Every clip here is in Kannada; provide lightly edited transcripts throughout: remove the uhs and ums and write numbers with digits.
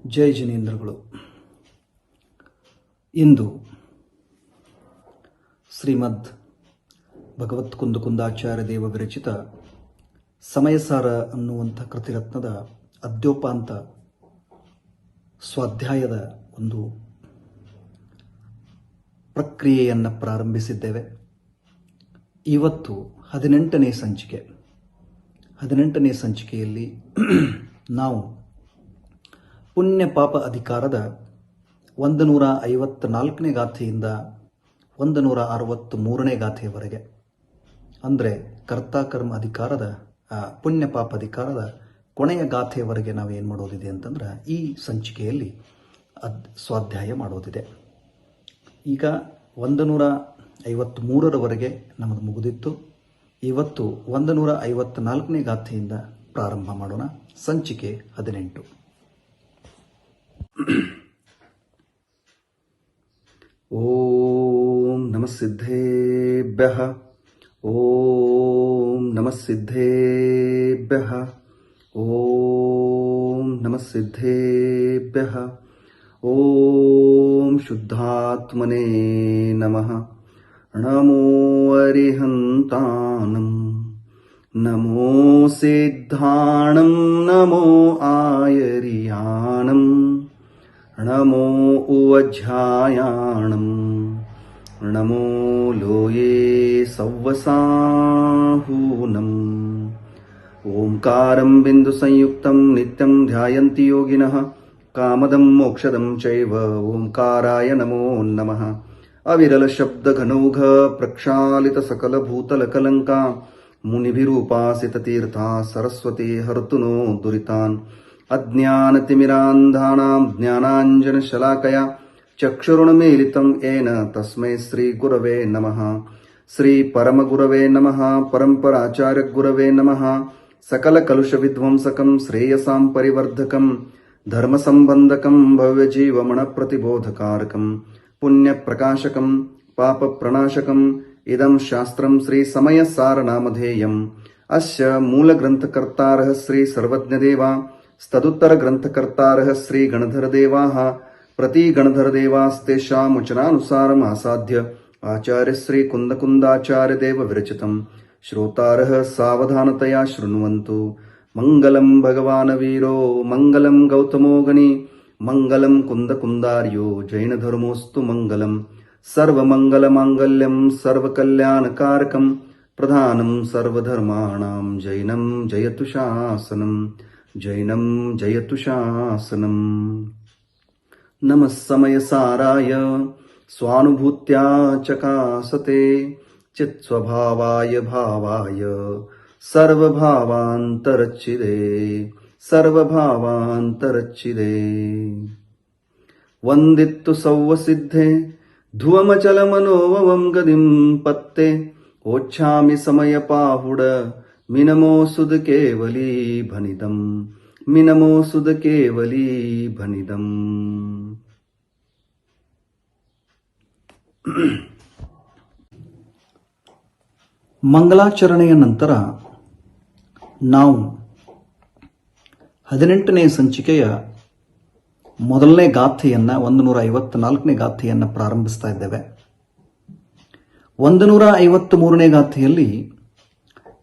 ಜೈ ಜಿನೇಂದ್ರಗಳು. ಇಂದು ಶ್ರೀಮದ್ ಭಗವತ್ ಕುಂದಾಚಾರ್ಯ ದೇವ ವಿರಚಿತ ಸಮಯಸಾರ ಅನ್ನುವಂಥ ಕೃತಿರತ್ನದ ಅದ್ಯೋಪಾಂತ ಸ್ವಾಧ್ಯಾಯದ ಒಂದು ಪ್ರಕ್ರಿಯೆಯನ್ನು ಪ್ರಾರಂಭಿಸಿದ್ದೇವೆ. ಇವತ್ತು 18ನೇ ಸಂಚಿಕೆ. 18ನೇ ಸಂಚಿಕೆಯಲ್ಲಿ ನಾವು ಪುಣ್ಯ ಪಾಪ ಅಧಿಕಾರದ 154ನೇ ಗಾಥೆಯಿಂದ 163ನೇ ಗಾಥೆಯವರೆಗೆ, ಅಂದರೆ ಕರ್ತಾಕರ್ಮ ಅಧಿಕಾರದ ಪುಣ್ಯ ಪಾಪ ಅಧಿಕಾರದ ಕೊನೆಯ ಗಾಥೆಯವರೆಗೆ ನಾವು ಏನು ಮಾಡೋದಿದೆ ಅಂತಂದ್ರೆ ಈ ಸಂಚಿಕೆಯಲ್ಲಿ ಸ್ವಾಧ್ಯಾಯ ಮಾಡೋದಿದೆ. ಈಗ 153ರವರೆಗೆ ನಮ್ಮದು ಮುಗಿದಿತ್ತು. ಇವತ್ತು 154ನೇ ಗಾಥೆಯಿಂದ ಪ್ರಾರಂಭ ಮಾಡೋಣ. ಸಂಚಿಕೆ 18. ಓಂ ನಮಃ ಸಿದ್ಧೇಭ್ಯಃ. ಓಂ ನಮಃ ಸಿದ್ಧೇಭ್ಯಃ. ಓಂ ನಮಃ ಸಿದ್ಧೇಭ್ಯಃ. ಓಂ ಶುದ್ಧಾತ್ಮನೇ ನಮಃ. ನಮೋ ಅರಿಹಂತಾನಂ, ನಮೋ ಸಿದ್ಧಾಣಂ, ನಮೋ ಆಯರಿಯಾಣಂ, ನಮೋ ಉವಜ್ಜಾಯಾಣಂ, ನಮೋ ಲೋಯೇ ಸವ್ವಸಾಹೂನಂ. ಓಂಕಾರಂ ಬಿಂದು ಸಂಯುಕ್ತಂ ನಿತ್ಯಂ ಧ್ಯಾಯಂತಿ ಯೋಗಿನಃ ಕಾಮದಂ ಮೋಕ್ಷದಂ ಚೈವ. ಓಂಕಾರಾಯ ನಮೋ ನಮಃ. ಅವಿರಲ ಶಬ್ದ ಘನೌಘ ಪ್ರಕ್ಷಾಲಿತ ಸಕಲ ಭೂತಲ ಕಲಂಕಾ ಮುನಿಭಿರೂಪಾಸಿತ ತೀರ್ಥ ಸರಸ್ವತಿ ಹರ್ತು ನೋ ದುರಿತಾನ್. ಅಜ್ಞಾನತಿಮಿರಾಂಧಾನಾಂ ಜ್ಞಾನಾಂಜನ ಶಲಾಕಯ ಚಕ್ಷುರುಣಮೀಲಿತಂ ಏನ ತಸ್ಮೈ ಶ್ರೀ ಗುರವೇ ನಮಃ. ಶ್ರೀ ಪರಮಗುರವೇ ನಮಃ. ಪರಂಪರಾಚಾರ್ಯ ಗುರವೇ ನಮಃ. ಸಕಲ ಕಲುಷ ವಿಧ್ವಂಸಕಂ ಶ್ರೇಯಸಾಂ ಪರಿವರ್ಧಕಂ ಧರ್ಮ ಸಂಬಂಧಕಂ ಭವ್ಯ ಜೀವಮಣ ಪ್ರತಿಬೋಧಕಾರಕಂ ಪುಣ್ಯ ಪ್ರಕಾಶಕಂ ಪಾಪ ಪ್ರಣಾಶಕಂ ಇದಂ ಶಾಸ್ತ್ರಂ ಶ್ರೀ ಸಮಯಸಾರ ನಾಮಧೇಯಂ. ಅಸ್ಯ ಮೂಲ ಗ್ರಂಥಕರ್ತಾರಃ ಶ್ರೀ ಸರ್ವಜ್ಞದೇವ, ತದುತ್ತರ ಗ್ರಂಥಕರ್ತಾರಃ ಶ್ರೀ ಗಣಧರದೇವಾಃ. ಪ್ರತಿ ಗಣಧರದೇವಾಸ್ತೇಷಾಂ ವಚನಾನುಸಾರಂ ಆಸಾದ್ಯ ಆಚಾರ್ಯ ಶ್ರೀ ಕುಂದಾಚಾರ್ಯ ದೇವ ವಿರಚಿತಂ ಶ್ರೋತಾರಃ ಸಾವಧಾನತಯಾ ಶೃಣ್ವಂತು. ಮಂಗಲಂ ಭಗವಾನ್ ವೀರೋ, ಮಂಗಲಂ ಗೌತಮೋ ಗಣಿ, ಮಂಗಲಂ ಕುಂದಾರ್ಯೋ, ಜೈನ ಧರ್ಮೋಸ್ತು ಮಂಗಲಂ. ಸರ್ವಮಂಗಲ ಮಾಂಗಲ್ಯಂ ಸರ್ವಕಲ್ಯಾಣಕಾರಕಂ ಪ್ರಧಾನಂ ಸರ್ವಧರ್ಮಾಣಾಂ ಜೈನಂ ಜಯತು ಶಾಸನಂ. ಜೈನಂ ಜಯತು ಶಾಸನಂ. ನಮಃ ಸಮಯಸಾರಾಯ ಸ್ವಾನುಭೂತ್ಯಾ ಚಕಾಸತೆ ಚಿತ್ಸ್ವಭಾವಾಯ ಭಾವಾಯ ಸರ್ವಭಾವಾಂತರಚ್ಛಿದೆ ಸರ್ವಭಾವಾಂತರಚ್ಛಿದೆ. ವಂದಿತ್ತು ಸೌವಸಿದ್ಧೆ ಧುವಮಚಲ ಮನೋವಂ ಗದಿಂ ಪತ್ತೆ. ಓಚ್ಛಾಮಿ ಸಮಯ ಪಾಹುಡ ಮಿನಮೋ ಸುದ ಕೇವಲೀ ಭನಿದಂ. ಮಿನಮೋ ಸುದ ಕೇವಲೀ ಭನಿದಂ. ಮಂಗಲಾಚರಣೆಯ ನಂತರ ನಾವು 18ನೇ ಸಂಚಿಕೆಯ ಮೊದಲನೇ ಗಾಥೆಯನ್ನು 154ನೇ ಗಾಥೆಯನ್ನು ಪ್ರಾರಂಭಿಸ್ತಾ ಇದ್ದೇವೆ. 153ನೇ ಗಾಥೆಯಲ್ಲಿ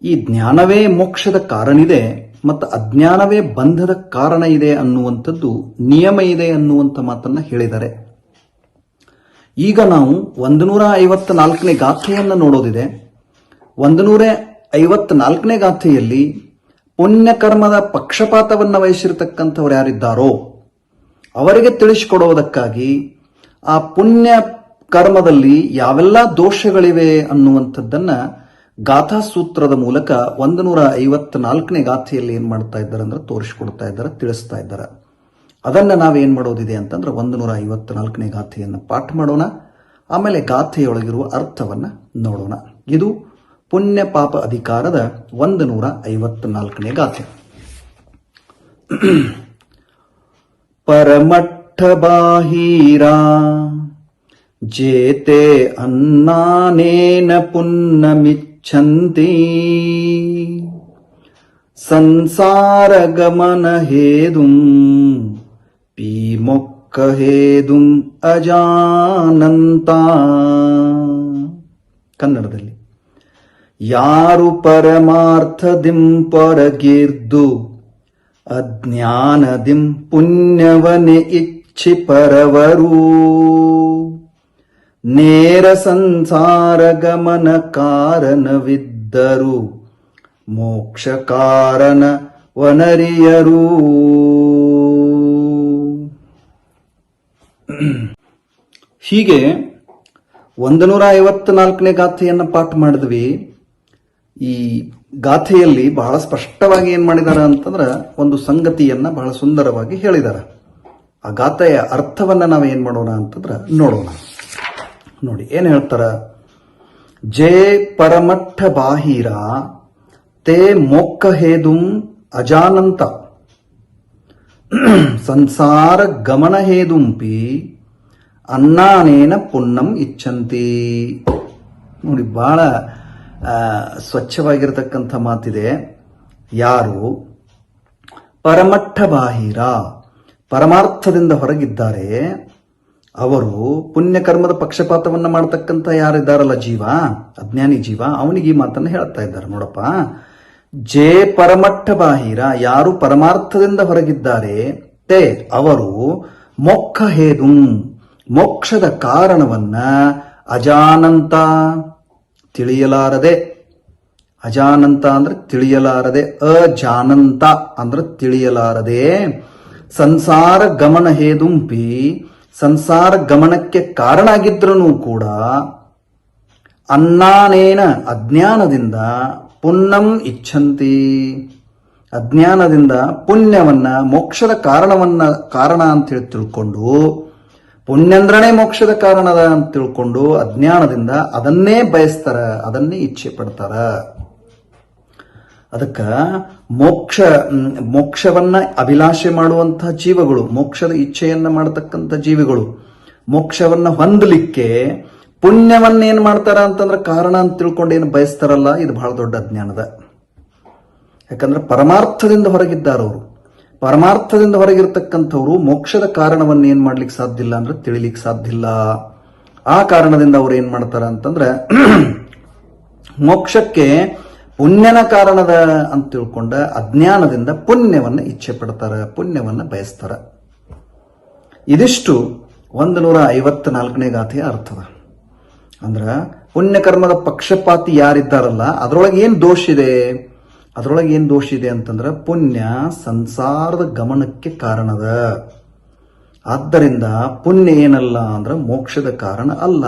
ಈ ಜ್ಞಾನವೇ ಮೋಕ್ಷದ ಕಾರಣ ಇದೆ ಮತ್ತು ಅಜ್ಞಾನವೇ ಬಂಧದ ಕಾರಣ ಇದೆ ಅನ್ನುವಂಥದ್ದು ನಿಯಮ ಇದೆ ಅನ್ನುವಂಥ ಮಾತನ್ನ ಹೇಳಿದ್ದಾರೆ. ಈಗ ನಾವು 154ನೇ ಗಾಥೆಯನ್ನು ನೋಡೋದಿದೆ. 154ನೇ ಗಾಥೆಯಲ್ಲಿ ಪುಣ್ಯಕರ್ಮದ ಪಕ್ಷಪಾತವನ್ನು ವಹಿಸಿರ್ತಕ್ಕಂಥವ್ರು ಯಾರಿದ್ದಾರೋ ಅವರಿಗೆ ತಿಳಿಸಿಕೊಡುವುದಕ್ಕಾಗಿ ಆ ಪುಣ್ಯ ಕರ್ಮದಲ್ಲಿ ಯಾವೆಲ್ಲ ದೋಷಗಳಿವೆ ಅನ್ನುವಂಥದ್ದನ್ನ ಗಾಥಾ ಸೂತ್ರದ ಮೂಲಕ 154ನೇ ಗಾಥೆಯಲ್ಲಿ ಏನ್ ಮಾಡ್ತಾ ಇದ್ದಾರೆ ಅಂದ್ರೆ ತೋರಿಸಿಕೊಡ್ತಾ ಇದ್ದಾರೆ, ತಿಳಿಸ್ತಾ ಇದ್ದಾರೆ. ಅದನ್ನ ನಾವೇನ್ ಮಾಡೋದಿದೆ ಅಂತಂದ್ರೆ 154ನೇ ಗಾಥೆಯನ್ನು ಪಾಠ ಮಾಡೋಣ. ಆಮೇಲೆ ಗಾಥೆಯೊಳಗಿರುವ ಅರ್ಥವನ್ನ ನೋಡೋಣ. ಇದು ಪುಣ್ಯ ಪಾಪ ಅಧಿಕಾರದ 154ನೇ ಗಾಥೆ. ಪರಮಟ್ಟ ಬಾಹೀರಾ ಜೇತೆ ಅನ್ನಾನೇನ ಪುನ್ನಮಿಚ್ಛಂತಿ ಸಂಸಾರ ಗಮನ ಹೇದುಂ ಪೀಮೊಕ್ಕ ಹೇದುಂ ಅಜಾನಂತ. ಕನ್ನಡದಲ್ಲಿ ಯಾರು ಪರಮಾರ್ಥದಿಂ ಪರಗಿರ್ದು ಅಜ್ಞಾನದಿಂ ಪುಣ್ಯವನೆ ಇಚ್ಛಿ ಪರವರು ನೇರ ಸಂಸಾರ ಗಮನ ಕಾರಣವಿದ್ದರು ಮೋಕ್ಷ ಕಾರಣ ವನರಿಯರು. ಹೀಗೆ 154ನೇ ಗಾಥೆಯನ್ನ ಪಾಠ ಮಾಡಿದ್ವಿ. ಈ ಗಾಥೆಯಲ್ಲಿ ಬಹಳ ಸ್ಪಷ್ಟವಾಗಿ ಏನ್ ಮಾಡಿದಾರ ಅಂತಂದ್ರ ಒಂದು ಸಂಗತಿಯನ್ನ ಬಹಳ ಸುಂದರವಾಗಿ ಹೇಳಿದಾರ. ಆ ಗಾಥೆಯ ಅರ್ಥವನ್ನ ನಾವೇನ್ ಮಾಡೋಣ ಅಂತಂದ್ರ ನೋಡೋಣ. ನೋಡಿ ಏನ್ ಹೇಳ್ತಾರ. ಜೇ ಪರಮಠ ಬಾಹಿರ ತೇ ಮೋಕ್ಕ ಹೇದುಂ ಅಜಾನಂತ ಸಂಸಾರ ಗಮನ ಹೇದುಂಪಿ ಅನ್ನಾನೇನ ಪುಣ್ಣಂ ಇಚ್ಛಂತಿ. ನೋಡಿ ಬಹಳ ಸ್ವಚ್ಛವಾಗಿರತಕ್ಕಂಥ ಮಾತಿದೆ. ಯಾರು ಪರಮಠ ಬಾಹಿರ ಪರಮಾರ್ಥದಿಂದ ಹೊರಗಿದ್ದಾರೆ ಅವರು ಪುಣ್ಯಕರ್ಮದ ಪಕ್ಷಪಾತವನ್ನ ಮಾಡತಕ್ಕಂಥ ಯಾರಿದ್ದಾರಲ್ಲ ಜೀವ, ಅಜ್ಞಾನಿ ಜೀವ, ಅವನಿಗೆ ಈ ಮಾತನ್ನು ಹೇಳ್ತಾ ಇದ್ದಾರೆ. ನೋಡಪ್ಪ, ಜೇ ಪರಮಠ ಬಾಹಿರ ಯಾರು ಪರಮಾರ್ಥದಿಂದ ಹೊರಗಿದ್ದಾರೆ ತೇ ಅವರು ಮೋಕ್ಷ ಹೇದುಂ ಮೋಕ್ಷದ ಕಾರಣವನ್ನ ಅಜಾನಂತ ತಿಳಿಯಲಾರದೆ. ಅಜಾನಂತ ಅಂದ್ರೆ ತಿಳಿಯಲಾರದೆ, ಅಜಾನಂತ ಅಂದ್ರೆ ತಿಳಿಯಲಾರದೆ, ಸಂಸಾರ ಗಮನ ಹೇದುಂಪಿ ಸಂಸಾರ ಗಮನಕ್ಕೆ ಕಾರಣ ಆಗಿದ್ರೂ ಕೂಡ ಅನ್ನಾನೇನ ಅಜ್ಞಾನದಿಂದ ಪುಣ್ಣಂ ಇಚ್ಛಂತಿ ಅಜ್ಞಾನದಿಂದ ಪುಣ್ಯವನ್ನ ಮೋಕ್ಷದ ಕಾರಣ ಅಂತ ಹೇಳಿ ತಿಳ್ಕೊಂಡು, ಪುಣ್ಯಂದ್ರನೇ ಮೋಕ್ಷದ ಕಾರಣದ ಅಂತ ತಿಳ್ಕೊಂಡು ಅಜ್ಞಾನದಿಂದ ಅದನ್ನೇ ಬಯಸ್ತಾರ, ಅದನ್ನೇ ಇಚ್ಛೆ ಪಡ್ತಾರ. ಅದಕ್ಕ ಮೋಕ್ಷವನ್ನ ಅಭಿಲಾಷೆ ಮಾಡುವಂತಹ ಜೀವಗಳು, ಮೋಕ್ಷದ ಇಚ್ಛೆಯನ್ನ ಮಾಡತಕ್ಕಂಥ ಜೀವಿಗಳು ಮೋಕ್ಷವನ್ನ ಹೊಂದಲಿಕ್ಕೆ ಪುಣ್ಯವನ್ನೇನ್ ಮಾಡ್ತಾರ ಅಂತಂದ್ರೆ ಕಾರಣ ಅಂತ ತಿಳ್ಕೊಂಡು ಏನು ಬಯಸ್ತಾರಲ್ಲ, ಇದು ಬಹಳ ದೊಡ್ಡ ಅಜ್ಞಾನದ. ಯಾಕಂದ್ರೆ ಪರಮಾರ್ಥದಿಂದ ಹೊರಗಿದ್ದಾರವರು. ಪರಮಾರ್ಥದಿಂದ ಹೊರಗಿರ್ತಕ್ಕಂಥವ್ರು ಮೋಕ್ಷದ ಕಾರಣವನ್ನು ಏನ್ ಮಾಡ್ಲಿಕ್ಕೆ ಸಾಧ್ಯ ಇಲ್ಲ ಅಂದ್ರೆ ತಿಳಿಲಿಕ್ಕೆ ಸಾಧ್ಯ ಇಲ್ಲ. ಆ ಕಾರಣದಿಂದ ಅವ್ರು ಏನ್ ಮಾಡ್ತಾರ ಅಂತಂದ್ರೆ ಮೋಕ್ಷಕ್ಕೆ ಪುಣ್ಯನ ಕಾರಣದ ಅಂತ ತಿಳ್ಕೊಂಡ ಅಜ್ಞಾನದಿಂದ ಪುಣ್ಯವನ್ನ ಇಚ್ಛೆ ಪಡ್ತಾರ, ಪುಣ್ಯವನ್ನ ಬಯಸ್ತಾರ. ಇದಿಷ್ಟು 154ನೇ ಗಾಥೆಯ ಅರ್ಥದ. ಅಂದ್ರ ಪುಣ್ಯಕರ್ಮದ ಪಕ್ಷಪಾತಿ ಯಾರಿದ್ದಾರಲ್ಲ ಅದ್ರೊಳಗೆ ಏನ್ ದೋಷ ಇದೆ, ಅದ್ರೊಳಗೆ ಏನ್ ದೋಷ ಇದೆ ಅಂತಂದ್ರ ಪುಣ್ಯ ಸಂಸಾರದ ಗಮನಕ್ಕೆ ಕಾರಣದ. ಆದ್ದರಿಂದ ಪುಣ್ಯ ಏನಲ್ಲ ಅಂದ್ರ ಮೋಕ್ಷದ ಕಾರಣ ಅಲ್ಲ.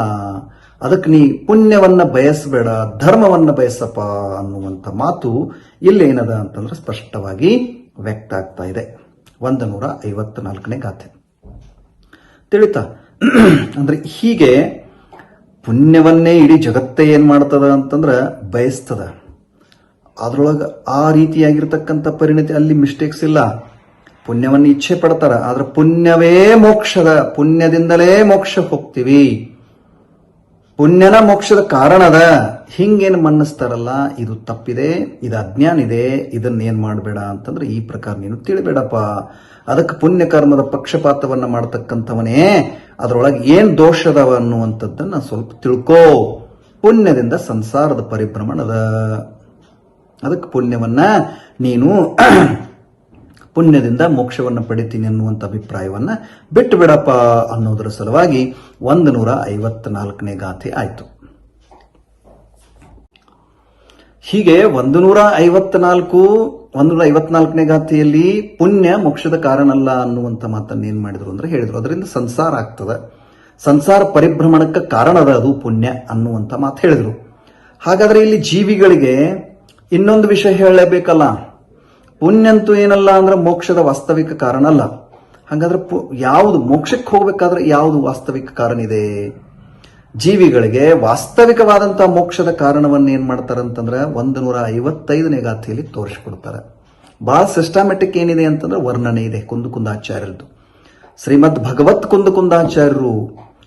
ಅದಕ್ಕೆ ನೀ ಪುಣ್ಯವನ್ನ ಬಯಸಬೇಡ, ಧರ್ಮವನ್ನ ಬಯಸಪ್ಪ ಅನ್ನುವಂಥ ಮಾತು ಇಲ್ಲೇನದ ಅಂತಂದ್ರೆ ಸ್ಪಷ್ಟವಾಗಿ ವ್ಯಕ್ತ ಆಗ್ತಾ ಇದೆ. 154ನೇ ಗಾಥೆ ತಿಳಿತಾ. ಅಂದ್ರೆ ಹೀಗೆ ಪುಣ್ಯವನ್ನೇ ಇಡೀ ಜಗತ್ತೇ ಏನ್ ಮಾಡ್ತದ ಅಂತಂದ್ರ ಬಯಸ್ತದ. ಅದ್ರೊಳಗ ಆ ರೀತಿಯಾಗಿರ್ತಕ್ಕಂಥ ಪರಿಣತಿ, ಅಲ್ಲಿ ಮಿಸ್ಟೇಕ್ಸ್ ಇಲ್ಲ. ಪುಣ್ಯವನ್ನು ಇಚ್ಛೆ ಪಡ್ತಾರ, ಆದ್ರೆ ಪುಣ್ಯವೇ ಮೋಕ್ಷದ, ಪುಣ್ಯದಿಂದಲೇ ಮೋಕ್ಷ ಹೋಗ್ತೀವಿ, ಪುಣ್ಯನ ಮೋಕ್ಷದ ಕಾರಣದ, ಹಿಂಗೇನು ಮನ್ನಿಸ್ತಾರಲ್ಲ, ಇದು ತಪ್ಪಿದೆ, ಇದು ಅಜ್ಞಾನ ಇದೆ. ಇದನ್ನ ಏನ್ ಮಾಡಬೇಡ ಅಂತಂದ್ರೆ ಈ ಪ್ರಕಾರ ನೀನು ತಿಳಿಬೇಡಪ್ಪ. ಅದಕ್ಕೆ ಪುಣ್ಯ ಕರ್ಮದ ಪಕ್ಷಪಾತವನ್ನ ಮಾಡತಕ್ಕಂಥವನೇ ಅದರೊಳಗೆ ಏನ್ ದೋಷದವ ಅನ್ನುವಂಥದ್ದನ್ನ ಸ್ವಲ್ಪ ತಿಳ್ಕೋ. ಪುಣ್ಯದಿಂದ ಸಂಸಾರದ ಪರಿಭ್ರಮಣದ, ಅದಕ್ಕೆ ಪುಣ್ಯವನ್ನ ನೀನು ಪುಣ್ಯದಿಂದ ಮೋಕ್ಷವನ್ನು ಪಡಿತೀನಿ ಅನ್ನುವಂಥ ಅಭಿಪ್ರಾಯವನ್ನ ಬಿಟ್ಟು ಬಿಡಪ್ಪ ಅನ್ನೋದರ ಸಲುವಾಗಿ 154ನೇ ಗಾಥೆ ಆಯ್ತು. ಹೀಗೆ 154ನೇ ಗಾಥೆಯಲ್ಲಿ ಪುಣ್ಯ ಮೋಕ್ಷದ ಕಾರಣ ಅಲ್ಲ ಅನ್ನುವಂಥ ಮಾತನ್ನ ಏನ್ ಮಾಡಿದ್ರು ಅಂದ್ರೆ ಹೇಳಿದ್ರು. ಅದರಿಂದ ಸಂಸಾರ ಆಗ್ತದ, ಸಂಸಾರ ಪರಿಭ್ರಮಣಕ್ಕೆ ಕಾರಣದ ಅದು ಪುಣ್ಯ ಅನ್ನುವಂಥ ಮಾತು ಹೇಳಿದ್ರು. ಹಾಗಾದ್ರೆ ಇಲ್ಲಿ ಜೀವಿಗಳಿಗೆ ಇನ್ನೊಂದು ವಿಷಯ ಹೇಳಲೇಬೇಕಲ್ಲ. ಪುಣ್ಯಂತೂ ಏನಲ್ಲ ಅಂದ್ರೆ ಮೋಕ್ಷದ ವಾಸ್ತವಿಕ ಕಾರಣ ಅಲ್ಲ. ಹಾಗಾದ್ರೆ ಯಾವುದು ಮೋಕ್ಷಕ್ಕೆ ಹೋಗ್ಬೇಕಾದ್ರೆ ಯಾವುದು ವಾಸ್ತವಿಕ ಕಾರಣ ಇದೆ? ಜೀವಿಗಳಿಗೆ ವಾಸ್ತವಿಕವಾದಂತಹ ಮೋಕ್ಷದ ಕಾರಣವನ್ನು ಏನ್ ಮಾಡ್ತಾರಂತಂದ್ರೆ 155ನೇ ಗಾಥೆಯಲ್ಲಿ ತೋರಿಸ್ಕೊಡ್ತಾರೆ. ಬಹಳ ಸಿಸ್ಟಮ್ಯಾಟಿಕ್ ಏನಿದೆ ಅಂತಂದ್ರೆ ವರ್ಣನೆ ಇದೆ ಕುಂದಕುಂದಾಚಾರ್ಯರದ್ದು. ಶ್ರೀಮದ್ ಭಗವತ್ ಕುಂದಕುಂದಾಚಾರ್ಯರು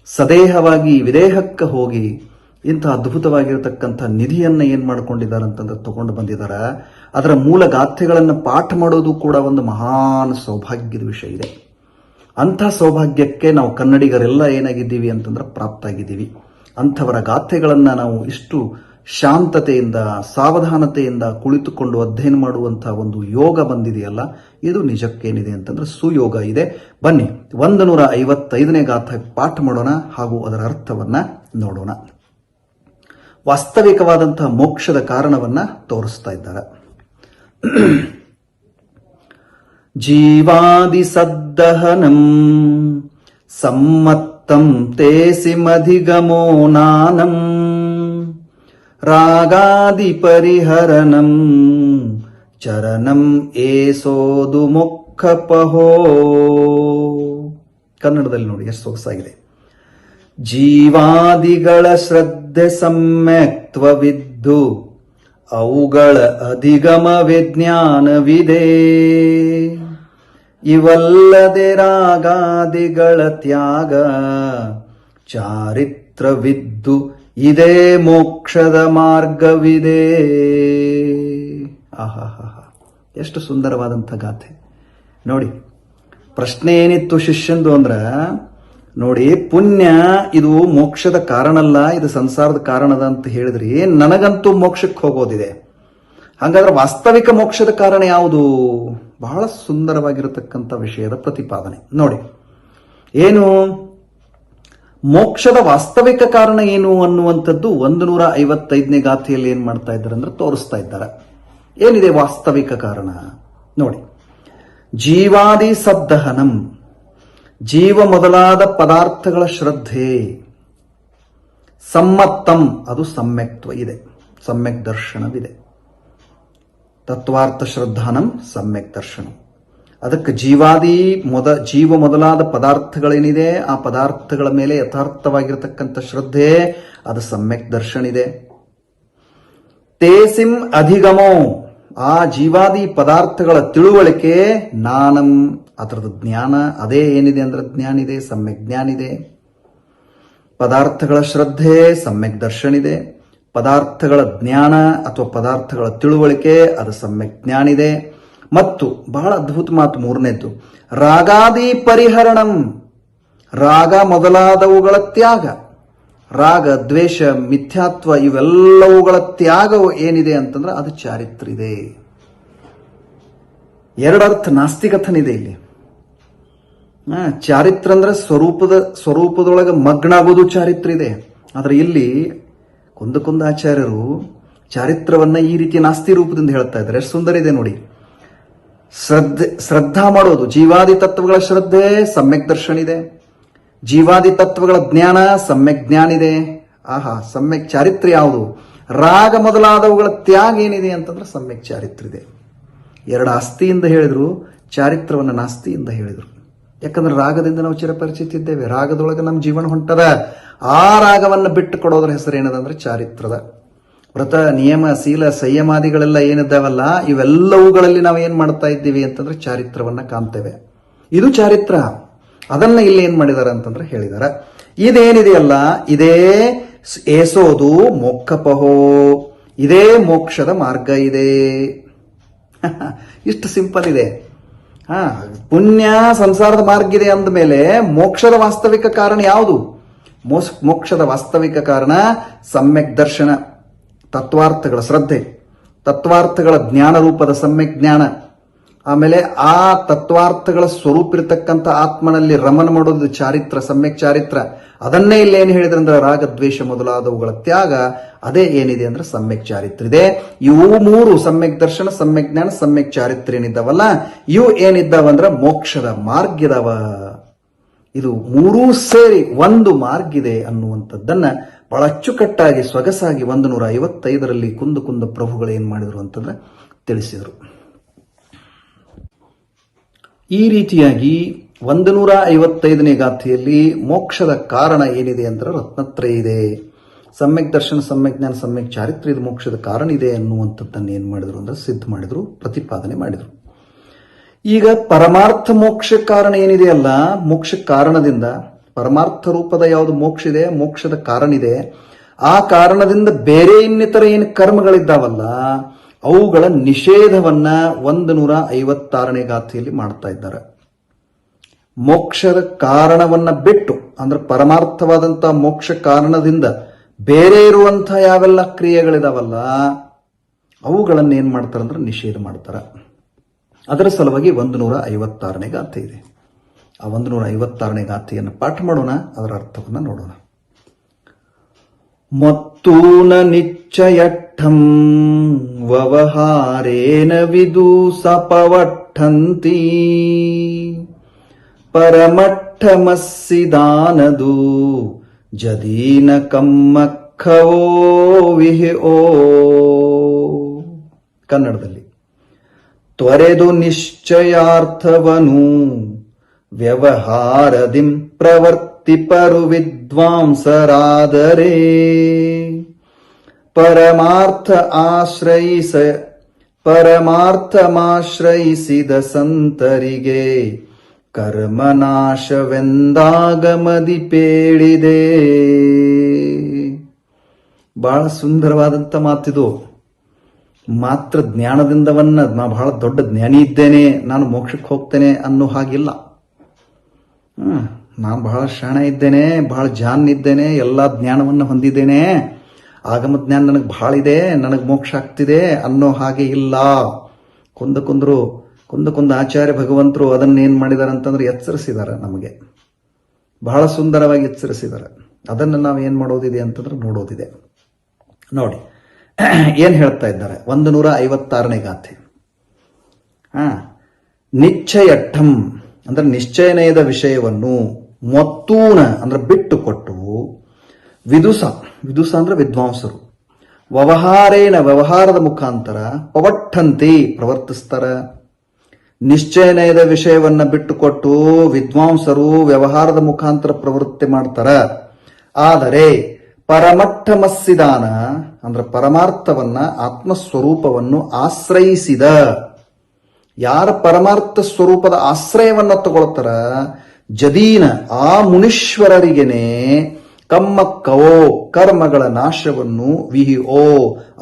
ಸದೇಹವಾಗಿ ವಿದೇಹಕ್ಕೆ ಹೋಗಿ ಇಂಥ ಅದ್ಭುತವಾಗಿರತಕ್ಕಂಥ ನಿಧಿಯನ್ನ ಏನ್ ಮಾಡ್ಕೊಂಡಿದ್ದಾರೆ ಅಂತಂದ್ರೆ ತಗೊಂಡು ಬಂದಿದ್ದಾರೆ. ಅದರ ಮೂಲ ಗಾಥೆಗಳನ್ನು ಪಾಠ ಮಾಡೋದು ಕೂಡ ಒಂದು ಮಹಾನ್ ಸೌಭಾಗ್ಯದ ವಿಷಯ ಇದೆ. ಅಂಥ ಸೌಭಾಗ್ಯಕ್ಕೆ ನಾವು ಕನ್ನಡಿಗರೆಲ್ಲ ಏನಾಗಿದ್ದೀವಿ ಅಂತಂದ್ರೆ ಪ್ರಾಪ್ತಾಗಿದ್ದೀವಿ. ಅಂಥವರ ಗಾಥೆಗಳನ್ನು ನಾವು ಇಷ್ಟು ಶಾಂತತೆಯಿಂದ ಸಾವಧಾನತೆಯಿಂದ ಕುಳಿತುಕೊಂಡು ಅಧ್ಯಯನ ಮಾಡುವಂತಹ ಒಂದು ಯೋಗ ಬಂದಿದೆಯಲ್ಲ, ಇದು ನಿಜಕ್ಕೇನಿದೆ ಅಂತಂದ್ರೆ ಸುಯೋಗ ಇದೆ. ಬನ್ನಿ 155ನೇ ಗಾಥೆ ಪಾಠ ಮಾಡೋಣ ಹಾಗೂ ಅದರ ಅರ್ಥವನ್ನ ನೋಡೋಣ. ವಾಸ್ತವಿಕವಾದಂತಹ ಮೋಕ್ಷದ ಕಾರಣವನ್ನ ತೋರಿಸ್ತಾ ಇದ್ದಾರೆ. ಜೀವಾದಿ ಸದ್ದಹನಂ ಸಮ್ಮತ್ತಂ ತೇಸಿಮಧಿಗಮೋ ನಾನಂ ರಾಗಾದಿ ಪರಿಹರಣಂ ಚರಣಂ ಏಸೋದು ಮೊಕ್ಕಪಹೋ. ಕನ್ನಡದಲ್ಲಿ ನೋಡಿ ಎಷ್ಟು ಸೊಗಸಾಗಿದೆ. ಜೀವಾದಿಗಳ ಶ್ರದ್ಧೆ ಸಮ್ಯಕ್ತ್ವವಿದ್ದು ಅವುಗಳ ಅಧಿಗಮ ವಿಜ್ಞಾನವಿದೆ. ಇವಲ್ಲದೆ ರಾಗಾದಿಗಳ ತ್ಯಾಗ ಚಾರಿತ್ರವಿದ್ದು ಇದೇ ಮೋಕ್ಷದ ಮಾರ್ಗವಿದೆ. ಆಹಾ, ಎಷ್ಟು ಸುಂದರವಾದಂಥ ಗಾಥೆ ನೋಡಿ. ಪ್ರಶ್ನೆ ಏನಿತ್ತು ಶಿಷ್ಯಂದು ಅಂದ್ರ, ನೋಡಿ ಪುಣ್ಯ ಇದು ಮೋಕ್ಷದ ಕಾರಣ ಅಲ್ಲ, ಇದು ಸಂಸಾರದ ಕಾರಣದ ಅಂತ ಹೇಳಿದ್ರಿ. ನನಗಂತೂ ಮೋಕ್ಷಕ್ಕೆ ಹೋಗೋದಿದೆ, ಹಾಗಾದ್ರೆ ವಾಸ್ತವಿಕ ಮೋಕ್ಷದ ಕಾರಣ ಯಾವುದು? ಬಹಳ ಸುಂದರವಾಗಿರತಕ್ಕಂಥ ವಿಷಯದ ಪ್ರತಿಪಾದನೆ ನೋಡಿ. ಏನು ಮೋಕ್ಷದ ವಾಸ್ತವಿಕ ಕಾರಣ ಏನು ಅನ್ನುವಂಥದ್ದು 155ನೇ ಗಾಥೆಯಲ್ಲಿ ಏನ್ ಮಾಡ್ತಾ ಇದ್ದಾರೆ ಅಂದ್ರೆ ತೋರಿಸ್ತಾ ಇದ್ದಾರೆ. ಏನಿದೆ ವಾಸ್ತವಿಕ ಕಾರಣ ನೋಡಿ. ಜೀವಾದಿ ಸದ್ದಹನಂ, ಜೀವ ಮೊದಲಾದ ಪದಾರ್ಥಗಳ ಶ್ರದ್ಧೆ. ಸಮ್ಮತ್ತಂ, ಅದು ಸಮ್ಯಕ್ತ್ವ ಇದೆ, ಸಮ್ಯಕ್ ದರ್ಶನವಿದೆ. ತತ್ವಾರ್ಥ ಶ್ರದ್ಧಾನಂ ಸಮ್ಯಕ್ ದರ್ಶನ. ಅದಕ್ಕೆ ಜೀವ ಮೊದಲಾದ ಪದಾರ್ಥಗಳೇನಿದೆ ಆ ಪದಾರ್ಥಗಳ ಮೇಲೆ ಯಥಾರ್ಥವಾಗಿರತಕ್ಕಂಥ ಶ್ರದ್ಧೆ, ಅದು ಸಮ್ಯಕ್ ದರ್ಶನ ಇದೆ. ತೇಸಿಂ ಅಧಿಗಮೋ, ಆ ಜೀವಾದಿ ಪದಾರ್ಥಗಳ ತಿಳುವಳಿಕೆ, ನಾನಂ ಅದರದ ಜ್ಞಾನ, ಅದೇ ಏನಿದೆ ಅಂದ್ರೆ ಜ್ಞಾನ ಇದೆ, ಸಮ್ಯಕ್ ಜ್ಞಾನ ಇದೆ. ಪದಾರ್ಥಗಳ ಶ್ರದ್ಧೆ ಸಮ್ಯಕ್ ದರ್ಶನ ಇದೆ. ಪದಾರ್ಥಗಳ ಜ್ಞಾನ ಅಥವಾ ಪದಾರ್ಥಗಳ ತಿಳುವಳಿಕೆ, ಅದು ಸಮ್ಯಕ್ ಜ್ಞಾನ ಇದೆ. ಮತ್ತು ಬಹಳ ಅದ್ಭುತ ಮಾತು ಮೂರನೇದ್ದು, ರಾಗಾದಿ ಪರಿಹರಣಂ, ರಾಗ ಮೊದಲಾದವುಗಳ ತ್ಯಾಗ. ರಾಗ, ದ್ವೇಷ, ಮಿಥ್ಯಾತ್ವ ಇವೆಲ್ಲವುಗಳ ತ್ಯಾಗವು ಏನಿದೆ ಅಂತಂದ್ರೆ ಅದು ಚಾರಿತ್ರ ಇದೆ. ಎರಡರ್ಥ ನಾಸ್ತಿಕಥನಿದೆ ಇಲ್ಲಿ. ಚಾರಿತ್ರ ಅಂದ್ರೆ ಸ್ವರೂಪದೊಳಗೆ ಮಗ್ನ ಆಗೋದು ಚಾರಿತ್ರ ಇದೆ. ಆದ್ರೆ ಇಲ್ಲಿ ಕುಂದ ಆಚಾರ್ಯರು ಚಾರಿತ್ರವನ್ನ ಈ ರೀತಿ ನಾಸ್ತಿ ರೂಪದಿಂದ ಹೇಳ್ತಾ ಇದ್ದಾರೆ. ಎಷ್ಟು ಸುಂದರ ಇದೆ ನೋಡಿ. ಶ್ರದ್ಧಾ ಮಾಡೋದು, ಜೀವಾದಿ ತತ್ವಗಳ ಶ್ರದ್ಧೆ ಸಮ್ಯಕ್ ದರ್ಶನ ಇದೆ. ಜೀವಾದಿ ತತ್ವಗಳ ಜ್ಞಾನ ಸಮ್ಯಕ್ ಜ್ಞಾನ ಇದೆ. ಆಹಾ, ಸಮ್ಯಕ್ ಚಾರಿತ್ರ ಯಾವುದು? ರಾಗ ಮೊದಲಾದವುಗಳ ತ್ಯಾಗ ಏನಿದೆ ಅಂತಂದ್ರೆ ಸಮ್ಯಕ್ ಚಾರಿತ್ರ ಇದೆ. ಎರಡು ಆಸ್ತಿಯಿಂದ ಹೇಳಿದ್ರು, ಚಾರಿತ್ರವನ್ನ ನಾಸ್ತಿಯಿಂದ ಹೇಳಿದ್ರು. ಯಾಕಂದ್ರೆ ರಾಗದಿಂದ ನಾವು ಚಿರಪರಿಚಿತ ಇದ್ದೇವೆ, ರಾಗದೊಳಗೆ ನಮ್ಮ ಜೀವನ ಹೊಂಟದ. ಆ ರಾಗವನ್ನು ಬಿಟ್ಟು ಕೊಡೋದ್ರ ಹೆಸರು ಏನದಂದ್ರೆ ಚಾರಿತ್ರದ. ವ್ರತ, ನಿಯಮ, ಶೀಲ, ಸಂಯಮಾದಿಗಳೆಲ್ಲ ಏನಿದ್ದಾವಲ್ಲ, ಇವೆಲ್ಲವುಗಳಲ್ಲಿ ನಾವು ಏನ್ ಮಾಡ್ತಾ ಇದ್ದೀವಿ ಅಂತಂದ್ರೆ ಚಾರಿತ್ರವನ್ನ ಕಾಣ್ತೇವೆ. ಇದು ಚಾರಿತ್ರ. ಅದನ್ನ ಇಲ್ಲಿ ಏನ್ ಮಾಡಿದಾರೆ ಅಂತಂದ್ರೆ ಹೇಳಿದಾರೆ, ಇದೇನಿದೆಯಲ್ಲ ಇದೇ ಏಸೋದು ಮೋಕ್ಷಪಹೋ, ಇದೇ ಮೋಕ್ಷದ ಮಾರ್ಗ ಇದೆ. ಇಷ್ಟು ಸಿಂಪಲ್ ಇದೆ. ಪುಣ್ಯ ಸಂಸಾರದ ಮಾರ್ಗ ಇದೆ ಅಂದ ಮೇಲೆ ಮೋಕ್ಷದ ವಾಸ್ತವಿಕ ಕಾರಣ ಯಾವುದು? ಮೋಕ್ಷದ ವಾಸ್ತವಿಕ ಕಾರಣ ಸಮ್ಯಕ್ ದರ್ಶನ, ತತ್ವಾರ್ಥಗಳ ಶ್ರದ್ಧೆ, ತತ್ವಾರ್ಥಗಳ ಜ್ಞಾನ ರೂಪದ ಸಮ್ಯಕ್ ಜ್ಞಾನ. ಆಮೇಲೆ ಆ ತತ್ವಾರ್ಥಗಳ ಸ್ವರೂಪ ಇರತಕ್ಕಂಥ ಆತ್ಮನಲ್ಲಿ ರಮನ ಮಾಡೋದು ಚಾರಿತ್ರ, ಸಮ್ಯಕ್ ಚಾರಿತ್ರ. ಅದನ್ನೇ ಇಲ್ಲಿ ಏನು ಹೇಳಿದ್ರೆ ಅಂದ್ರೆ ರಾಗ, ದ್ವೇಷ ಮೊದಲಾದವುಗಳ ತ್ಯಾಗ, ಅದೇ ಏನಿದೆ ಅಂದ್ರೆ ಸಮ್ಯಕ್ ಚಾರಿತ್ರ ಇದೆ. ಇವು ಮೂರು ಸಮ್ಯಕ್ ದರ್ಶನ, ಸಮ್ಯಕ್ ಜ್ಞಾನ, ಸಮ್ಯಕ್ ಚಾರಿತ್ರ ಏನಿದ್ದಾವಲ್ಲ, ಇವು ಏನಿದ್ದಾವಂದ್ರೆ ಮೋಕ್ಷದ ಮಾರ್ಗ ಇದಾವ. ಇದು ಮೂರೂ ಸೇರಿ ಒಂದು ಮಾರ್ಗ ಇದೆ ಅನ್ನುವಂಥದ್ದನ್ನ ಬಹಳ ಅಚ್ಚುಕಟ್ಟಾಗಿ ಸೊಗಸಾಗಿ 155ರಲ್ಲಿ ಕುಂದ ಪ್ರಭುಗಳು ಏನ್ ಮಾಡಿದ್ರು ಅಂತಂದ್ರೆ ತಿಳಿಸಿದರು. ಈ ರೀತಿಯಾಗಿ 155ನೇ ಗಾಥೆಯಲ್ಲಿ ಮೋಕ್ಷದ ಕಾರಣ ಏನಿದೆ ಅಂದ್ರೆ ರತ್ನತ್ರಯ ಇದೆ. ಸಮ್ಯಕ್ ದರ್ಶನ, ಸಮ್ಯಕ್ ಜ್ಞಾನ, ಸಮ್ಯಕ್ ಚಾರಿತ್ರ ಇದು ಮೋಕ್ಷದ ಕಾರಣ ಇದೆ ಅನ್ನುವಂಥದ್ದನ್ನು ಏನ್ ಮಾಡಿದ್ರು ಅಂದ್ರೆ ಸಿದ್ಧ ಮಾಡಿದ್ರು, ಪ್ರತಿಪಾದನೆ ಮಾಡಿದ್ರು. ಈಗ ಪರಮಾರ್ಥ ಮೋಕ್ಷ ಕಾರಣ ಏನಿದೆಯಲ್ಲ, ಮೋಕ್ಷ ಕಾರಣದಿಂದ ಪರಮಾರ್ಥ ರೂಪದ ಯಾವುದು ಮೋಕ್ಷ ಇದೆ, ಮೋಕ್ಷದ ಕಾರಣ ಇದೆ. ಆ ಕಾರಣದಿಂದ ಬೇರೆ ಇನ್ನಿತರ ಏನು ಕರ್ಮಗಳಿದ್ದಾವಲ್ಲ ಅವುಗಳ ನಿಷೇಧವನ್ನ 156ನೇ ಗಾಥೆಯಲ್ಲಿ ಮಾಡ್ತಾ ಇದ್ದಾರೆ. ಮೋಕ್ಷದ ಕಾರಣವನ್ನ ಬಿಟ್ಟು ಅಂದ್ರೆ ಪರಮಾರ್ಥವಾದಂತಹ ಮೋಕ್ಷ ಕಾರಣದಿಂದ ಬೇರೆ ಇರುವಂತಹ ಯಾವೆಲ್ಲ ಕ್ರಿಯೆಗಳಿದಾವಲ್ಲ ಅವುಗಳನ್ನ ಏನ್ ಮಾಡ್ತಾರೆ ಅಂದ್ರೆ ನಿಷೇಧ ಮಾಡ್ತಾರೆ. ಅದರ ಸಲುವಾಗಿ 156ನೇ ಗಾಥೆ ಇದೆ. ಆ 156ನೇ ಗಾಥೆಯನ್ನು ಪಾಠ ಮಾಡೋಣ, ಅದರ ಅರ್ಥವನ್ನ ನೋಡೋಣ. ಮತ್ತೂನ ನಿಶ್ಚಯಠಂ ವ್ಯವಹಾರೇನ ವಿದೂಸಪವಠಂತಿ ಪರಮಠಮಸ್ಸಿದಾನದು ಜದೀನ ಕಮ್ಮಖವೋ ವಿಹೋ. ಕನ್ನಡದಲ್ಲಿ ತ್ವರೆದು ನಿಶ್ಚಯಾರ್ಥವನು ವ್ಯವಹಾರದಿಂ ಪ್ರವರ್ತಿಪರು ವಿದ್ವಾಂಸರಾದರೆ ಪರಮಾರ್ಥಮಾಶ್ರಯಿಸಿದ ಸಂತರಿಗೆ ಕರ್ಮನಾಶವೆಂದಾಗಮದಿ ಪೇಳಿದೆ. ಬಹಳ ಸುಂದರವಾದಂಥ ಮಾತಿದು. ಮಾತ್ರ ಜ್ಞಾನದಿಂದವನ್ನ ನಾ ಬಹಳ ದೊಡ್ಡ ಜ್ಞಾನಿ ಇದ್ದೇನೆ, ನಾನು ಮೋಕ್ಷಕ್ಕೆ ಹೋಗ್ತೇನೆ ಅನ್ನೋ ಹಾಗಿಲ್ಲ. ನಾನು ಬಹಳ ಶಾಣ ಇದ್ದೇನೆ, ಬಹಳ ಜಾನ್ ಇದ್ದೇನೆ, ಎಲ್ಲಾ ಜ್ಞಾನವನ್ನು ಹೊಂದಿದ್ದೇನೆ, ಆಗಮ ಜ್ಞಾನ ನನಗೆ ಬಹಳ ಇದೆ, ನನಗೆ ಮೋಕ್ಷ ಆಗ್ತಿದೆ ಅನ್ನೋ ಹಾಗೆ ಇಲ್ಲ. ಕುಂದ ಆಚಾರ್ಯ ಭಗವಂತರು ಅದನ್ನೇನ್ ಮಾಡಿದಾರೆ ಅಂತಂದ್ರೆ ಎಚ್ಚರಿಸಿದ್ದಾರೆ, ನಮಗೆ ಬಹಳ ಸುಂದರವಾಗಿ ಎಚ್ಚರಿಸಿದ್ದಾರೆ. ಅದನ್ನು ನಾವು ಏನ್ ಮಾಡೋದಿದೆ ಅಂತಂದ್ರೆ ನೋಡೋದಿದೆ. ನೋಡಿ ಏನ್ ಹೇಳ್ತಾ ಇದ್ದಾರೆ 156ನೇ ಗಾಥೆ. ನಿಶ್ಚಯಠಂ ಅಂದ್ರೆ ನಿಶ್ಚಯನಯದ ವಿಷಯವನ್ನು ಮೊತ್ತೂನ ಅಂದ್ರೆ ಬಿಟ್ಟು ಕೊಟ್ಟು ವಿದುಸ ಅಂದ್ರೆ ವಿದ್ವಾಂಸರು ವ್ಯವಹಾರೇನ ವ್ಯವಹಾರದ ಮುಖಾಂತರ ಪವಠಂತಿ ಪ್ರವರ್ತಿಸ್ತಾರ. ನಿಶ್ಚಯನಯದ ವಿಷಯವನ್ನ ಬಿಟ್ಟುಕೊಟ್ಟು ವಿದ್ವಾಂಸರು ವ್ಯವಹಾರದ ಮುಖಾಂತರ ಪ್ರವೃತ್ತಿ ಮಾಡ್ತಾರ. ಆದರೆ ಪರಮಟ್ಟಮಸ್ಸಿದಾನ ಅಂದ್ರೆ ಪರಮಾರ್ಥವನ್ನ ಆತ್ಮಸ್ವರೂಪವನ್ನು ಆಶ್ರಯಿಸಿದ ಯಾರ ಪರಮಾರ್ಥ ಸ್ವರೂಪದ ಆಶ್ರಯವನ್ನ ತಗೊಳ್ತಾರ ಜದೀನ ಆ ಮುನೀಶ್ವರರಿಗೆನೆ ಕಮ್ಮಕ್ಕವೋ ಕರ್ಮಗಳ ನಾಶವನ್ನು ವಿಹಿಒ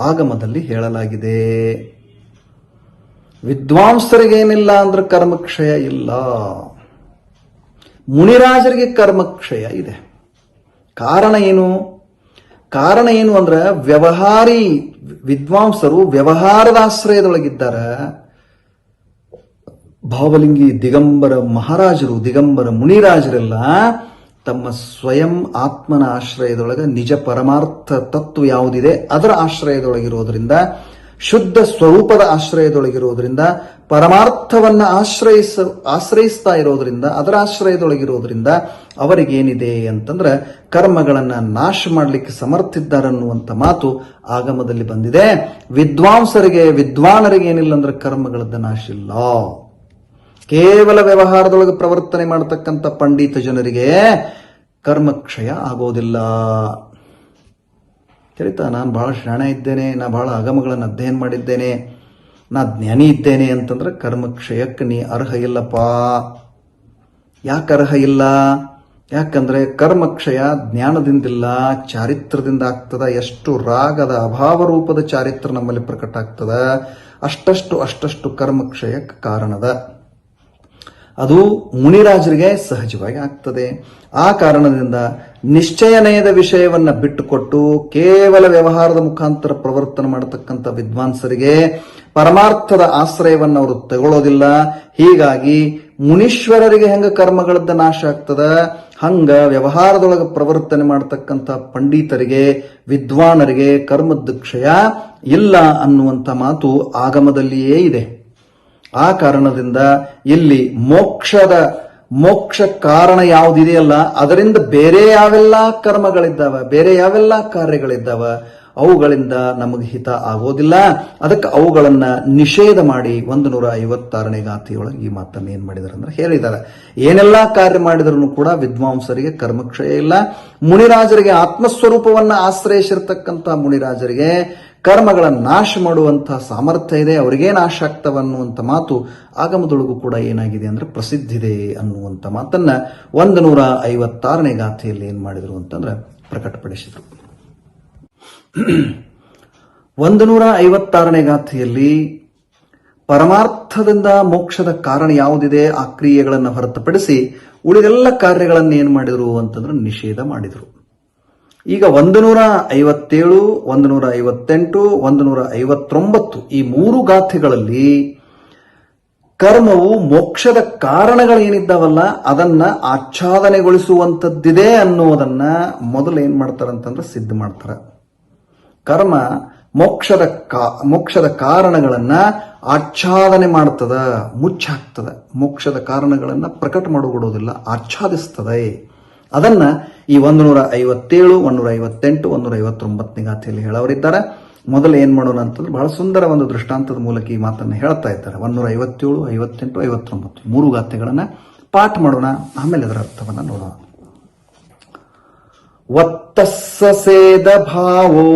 ಆಗಮದಲ್ಲಿ ಹೇಳಲಾಗಿದೆ. ವಿದ್ವಾಂಸರಿಗೇನಿಲ್ಲ ಅಂದ್ರೆ ಕರ್ಮಕ್ಷಯ ಇಲ್ಲ, ಮುನಿರಾಜರಿಗೆ ಕರ್ಮಕ್ಷಯ ಇದೆ. ಕಾರಣ ಏನು ಅಂದ್ರೆ ವ್ಯವಹಾರಿ ವಿದ್ವಾಂಸರು ವ್ಯವಹಾರದ ಆಶ್ರಯದೊಳಗಿದ್ದಾರೆ. ಭಾವಲಿಂಗಿ ದಿಗಂಬರ ಮಹಾರಾಜರು ದಿಗಂಬರ ಮುನಿರಾಜರೆಲ್ಲ ತಮ್ಮ ಸ್ವಯಂ ಆತ್ಮನ ಆಶ್ರಯದೊಳಗೆ ನಿಜ ಪರಮಾರ್ಥ ತತ್ವ ಯಾವುದಿದೆ ಅದರ ಆಶ್ರಯದೊಳಗಿರೋದ್ರಿಂದ, ಶುದ್ಧ ಸ್ವರೂಪದ ಆಶ್ರಯದೊಳಗಿರೋದ್ರಿಂದ, ಪರಮಾರ್ಥವನ್ನ ಆಶ್ರಯಿಸ್ತಾ ಇರೋದ್ರಿಂದ, ಅದರ ಆಶ್ರಯದೊಳಗಿರೋದ್ರಿಂದ ಅವರಿಗೇನಿದೆ ಅಂತಂದ್ರೆ ಕರ್ಮಗಳನ್ನ ನಾಶ ಮಾಡಲಿಕ್ಕೆ ಸಮರ್ಥಿದ್ದಾರನ್ನುವಂತ ಮಾತು ಆಗಮದಲ್ಲಿ ಬಂದಿದೆ. ವಿದ್ವಾನರಿಗೆ ಏನಿಲ್ಲ ಅಂದ್ರೆ ಕರ್ಮಗಳದ್ದು ನಾಶ ಇಲ್ಲ. ಕೇವಲ ವ್ಯವಹಾರದೊಳಗೆ ಪ್ರವರ್ತನೆ ಮಾಡತಕ್ಕಂಥ ಪಂಡಿತ ಜನರಿಗೆ ಕರ್ಮಕ್ಷಯ ಆಗೋದಿಲ್ಲ. ಕರೀತಾ ನಾನು ಬಹಳ ಶಾಣ ಇದ್ದೇನೆ, ನಾ ಬಹಳ ಆಗಮಗಳನ್ನು ಅಧ್ಯಯನ ಮಾಡಿದ್ದೇನೆ, ನಾ ಜ್ಞಾನಿ ಇದ್ದೇನೆ ಅಂತಂದ್ರೆ ಕರ್ಮಕ್ಷಯಕ್ಕೆ ನೀ ಅರ್ಹ ಇಲ್ಲಪ್ಪ. ಯಾಕೆ ಅರ್ಹ ಇಲ್ಲ? ಯಾಕಂದ್ರೆ ಕರ್ಮಕ್ಷಯ ಜ್ಞಾನದಿಂದಿಲ್ಲ, ಚಾರಿತ್ರದಿಂದ ಆಗ್ತದ. ಎಷ್ಟು ರಾಗದ ಅಭಾವ ರೂಪದ ಚಾರಿತ್ರ ನಮ್ಮಲ್ಲಿ ಪ್ರಕಟ ಆಗ್ತದ ಅಷ್ಟಷ್ಟು ಕರ್ಮಕ್ಷಯಕ್ಕೆ ಕಾರಣದ. ಅದು ಮುನಿರಾಜರಿಗೆ ಸಹಜವಾಗಿ ಆಗ್ತದೆ. ಆ ಕಾರಣದಿಂದ ನಿಶ್ಚಯನಯದ ವಿಷಯವನ್ನ ಬಿಟ್ಟುಕೊಟ್ಟು ಕೇವಲ ವ್ಯವಹಾರದ ಮುಖಾಂತರ ಪ್ರವರ್ತನೆ ಮಾಡತಕ್ಕಂಥ ವಿದ್ವಾಂಸರಿಗೆ ಪರಮಾರ್ಥದ ಆಶ್ರಯವನ್ನು ಅವರು ತಗೊಳ್ಳೋದಿಲ್ಲ. ಹೀಗಾಗಿ ಮುನೀಶ್ವರರಿಗೆ ಹೆಂಗ ಕರ್ಮಗಳದ್ದ ನಾಶ ಆಗ್ತದ, ಹಂಗ ವ್ಯವಹಾರದೊಳಗೆ ಪ್ರವರ್ತನೆ ಮಾಡತಕ್ಕಂಥ ಪಂಡಿತರಿಗೆ ವಿದ್ವಾನರಿಗೆ ಕರ್ಮದ ಕ್ಷಯ ಇಲ್ಲ ಅನ್ನುವಂಥ ಮಾತು ಆಗಮದಲ್ಲಿಯೇ ಇದೆ. ಆ ಕಾರಣದಿಂದ ಇಲ್ಲಿ ಮೋಕ್ಷ ಕಾರಣ ಯಾವುದಿದೆಯಲ್ಲ ಅದರಿಂದ ಬೇರೆ ಯಾವೆಲ್ಲ ಕರ್ಮಗಳಿದ್ದಾವ, ಬೇರೆ ಯಾವೆಲ್ಲ ಕಾರ್ಯಗಳಿದ್ದಾವ ಅವುಗಳಿಂದ ನಮಗೆ ಹಿತ ಆಗೋದಿಲ್ಲ. ಅದಕ್ಕೆ ಅವುಗಳನ್ನ ನಿಷೇಧ ಮಾಡಿ 156ನೇ ಗಾಥೆಯೊಳಗೆ ಈ ಮಾತನ್ನು ಏನ್ ಮಾಡಿದಾರೆ ಅಂದ್ರೆ ಹೇಳಿದ್ದಾರೆ. ಏನೆಲ್ಲಾ ಕಾರ್ಯ ಮಾಡಿದ್ರು ಕೂಡ ವಿದ್ವಾಂಸರಿಗೆ ಕರ್ಮಕ್ಷಯ ಇಲ್ಲ. ಮುನಿರಾಜರಿಗೆ ಆತ್ಮಸ್ವರೂಪವನ್ನ ಆಶ್ರಯಿಸಿರ್ತಕ್ಕಂಥ ಮುನಿರಾಜರಿಗೆ ಕರ್ಮಗಳ ನಾಶ ಮಾಡುವಂತಹ ಸಾಮರ್ಥ್ಯ ಇದೆ, ಅವರಿಗೇ ನಾಶ ಆಗ್ತವನ್ನುವಂತ ಮಾತು ಆಗಮದೊಳಗೂ ಕೂಡ ಏನಾಗಿದೆ ಅಂದ್ರೆ ಪ್ರಸಿದ್ಧಿದೆ ಅನ್ನುವಂತ ಮಾತನ್ನ 156ನೇ ಗಾಥೆಯಲ್ಲಿ ಏನ್ ಮಾಡಿದ್ರು ಅಂತಂದ್ರೆ ಪ್ರಕಟಪಡಿಸಿದ್ರು. 156ನೇ ಗಾಥೆಯಲ್ಲಿ ಪರಮಾರ್ಥದಿಂದ ಮೋಕ್ಷದ ಕಾರಣ ಯಾವುದಿದೆ ಆ ಕ್ರಿಯೆಗಳನ್ನು ಹೊರತುಪಡಿಸಿ ಉಳಿದೆಲ್ಲ ಕಾರ್ಯಗಳನ್ನು ಏನು ಮಾಡಿದರು ಅಂತಂದ್ರೆ ನಿಷೇಧ ಮಾಡಿದರು. ಈಗ 157, 158, 159 ಈ 3 ಗಾಥೆಗಳಲ್ಲಿ ಕರ್ಮವು ಮೋಕ್ಷದ ಕಾರಣಗಳೇನಿದ್ದಾವಲ್ಲ ಅದನ್ನ ಆಚ್ಛಾದನೆಗೊಳಿಸುವಂಥದ್ದಿದೆ ಅನ್ನೋದನ್ನ ಮೊದಲು ಏನ್ ಮಾಡ್ತಾರಂತಂದ್ರೆ ಸಿದ್ಧ ಮಾಡ್ತಾರೆ. ಕರ್ಮ ಮೋಕ್ಷದ ಕಾರಣಗಳನ್ನ ಆಚ್ಛಾದನೆ ಮಾಡ್ತದ, ಮುಚ್ಚಾಕ್ತದ. ಮೋಕ್ಷದ ಕಾರಣಗಳನ್ನ ಪ್ರಕಟ ಮಾಡಿಕೊಡೋದಿಲ್ಲ, ಆಚ್ಛಾದಿಸ್ತದೆ. ಅದನ್ನ ಈ 157, 158, 159ನೇ ಗಾಥೆಯಲ್ಲಿ ಹೇಳೋರಿದ್ದಾರೆ. ಮೊದಲು ಏನ್ ಮಾಡೋಣ ಅಂತಂದ್ರೆ ಬಹಳ ಸುಂದರ ಒಂದು ದೃಷ್ಟಾಂತದ ಮೂಲಕ ಈ ಮಾತನ್ನು ಹೇಳ್ತಾ ಇದ್ದಾರೆ. 157, 58, 59 3 ಗಾಥೆಗಳನ್ನ ಪಾಠ ಮಾಡೋಣ, ಆಮೇಲೆ ಅದರ ಅರ್ಥವನ್ನ ನೋಡೋಣ. ವತ್ತಸ್ಸ ಸೇದ ಭಾವೋ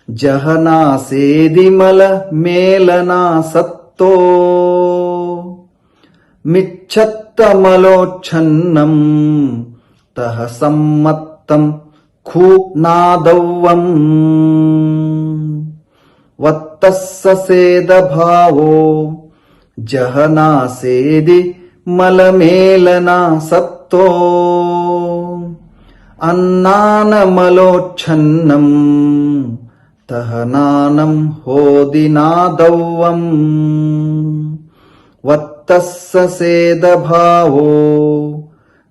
ಜಹನಾ ಸೇದಿಮಲ ಮೇಲನಾ ಸತ್ತೋ ಮಿಚ್ಛತ್ತಮಲೋಚ್ಛನ್ನಂ ತಹ ಸಮ್ಮತ್ತಂ ಖೂನಾದವ್ವಂ. ವತ್ತಸ್ಸ ಸೇದ ಭಾವೋ ಜಹನಾ ಸೇದಿ ಮಲಮೇಲನಾ ಸತ್ತೋ ಅನ್ನಾನಮಲೋಚ್ಛನ್ನಂ ತಹನಾನಂ ಹೋದಿನಾದವ್ವಂ. ವತ್ತಸ್ಸ ಸೇದ ಭಾವೋ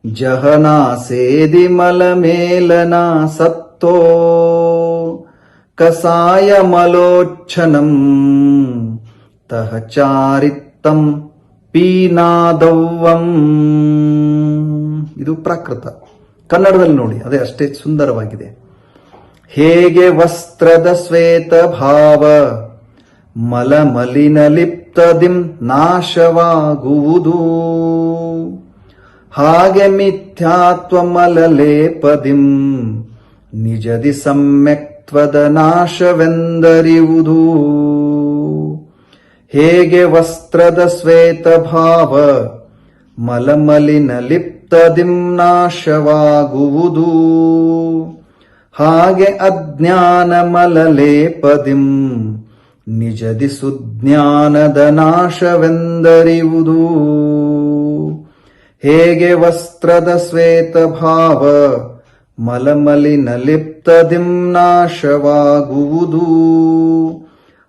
ಜಹನಾ ಸೇದಿ ಮಲಮೇಲನಾ ಸತ್ತೋ ಕಸಾಯಮಲೋಚ್ಛನಂ ತಹ ಚಾರಿತ್ತಂ ಪೀನಾದವ್ವಂ. ಇದು ಪ್ರಾಕೃತ. ಕನ್ನಡದಲ್ಲಿ ನೋಡಿ, ಅದೇ ಅಷ್ಟೇ ಸುಂದರವಾಗಿದೆ. ಹೇಗೆ ವಸ್ತ್ರದ ಶ್ವೇತ ಭಾವ ಮಲಮಲಿನ ಲಿಪ್ತದಿಂ ನಾಶವಾಗುವುದು, ಹಾಗೆ ಮಿಥ್ಯಾತ್ವ ಮಲಲೇಪದಿಂ ನಿಜದಿ ಸಮ್ಯಕ್ತ್ವದ ನಾಶವೆಂದರಿವುದು. ಹೇಗೆ ವಸ್ತ್ರದ ಶ್ವೇತ ಭಾವ ಮಲಮಲಿನ ಲಿಪ್ತದಿಂ ನಾಶವಾಗುವುದು, ಹಾಗೆ ಅಜ್ಞಾನ ಮಲಲೇಪದಿಂ ನಿಜದಿ ಸುಜ್ಞಾನದ ನಾಶವೆಂದರಿವುದು. ಹೇಗೆ ವಸ್ತ್ರದ ಶ್ವೇತ ಭಾವ ಮಲಮಲಿನ ಲಿಪ್ತದಿಂ ನಾಶವಾಗುವುದು,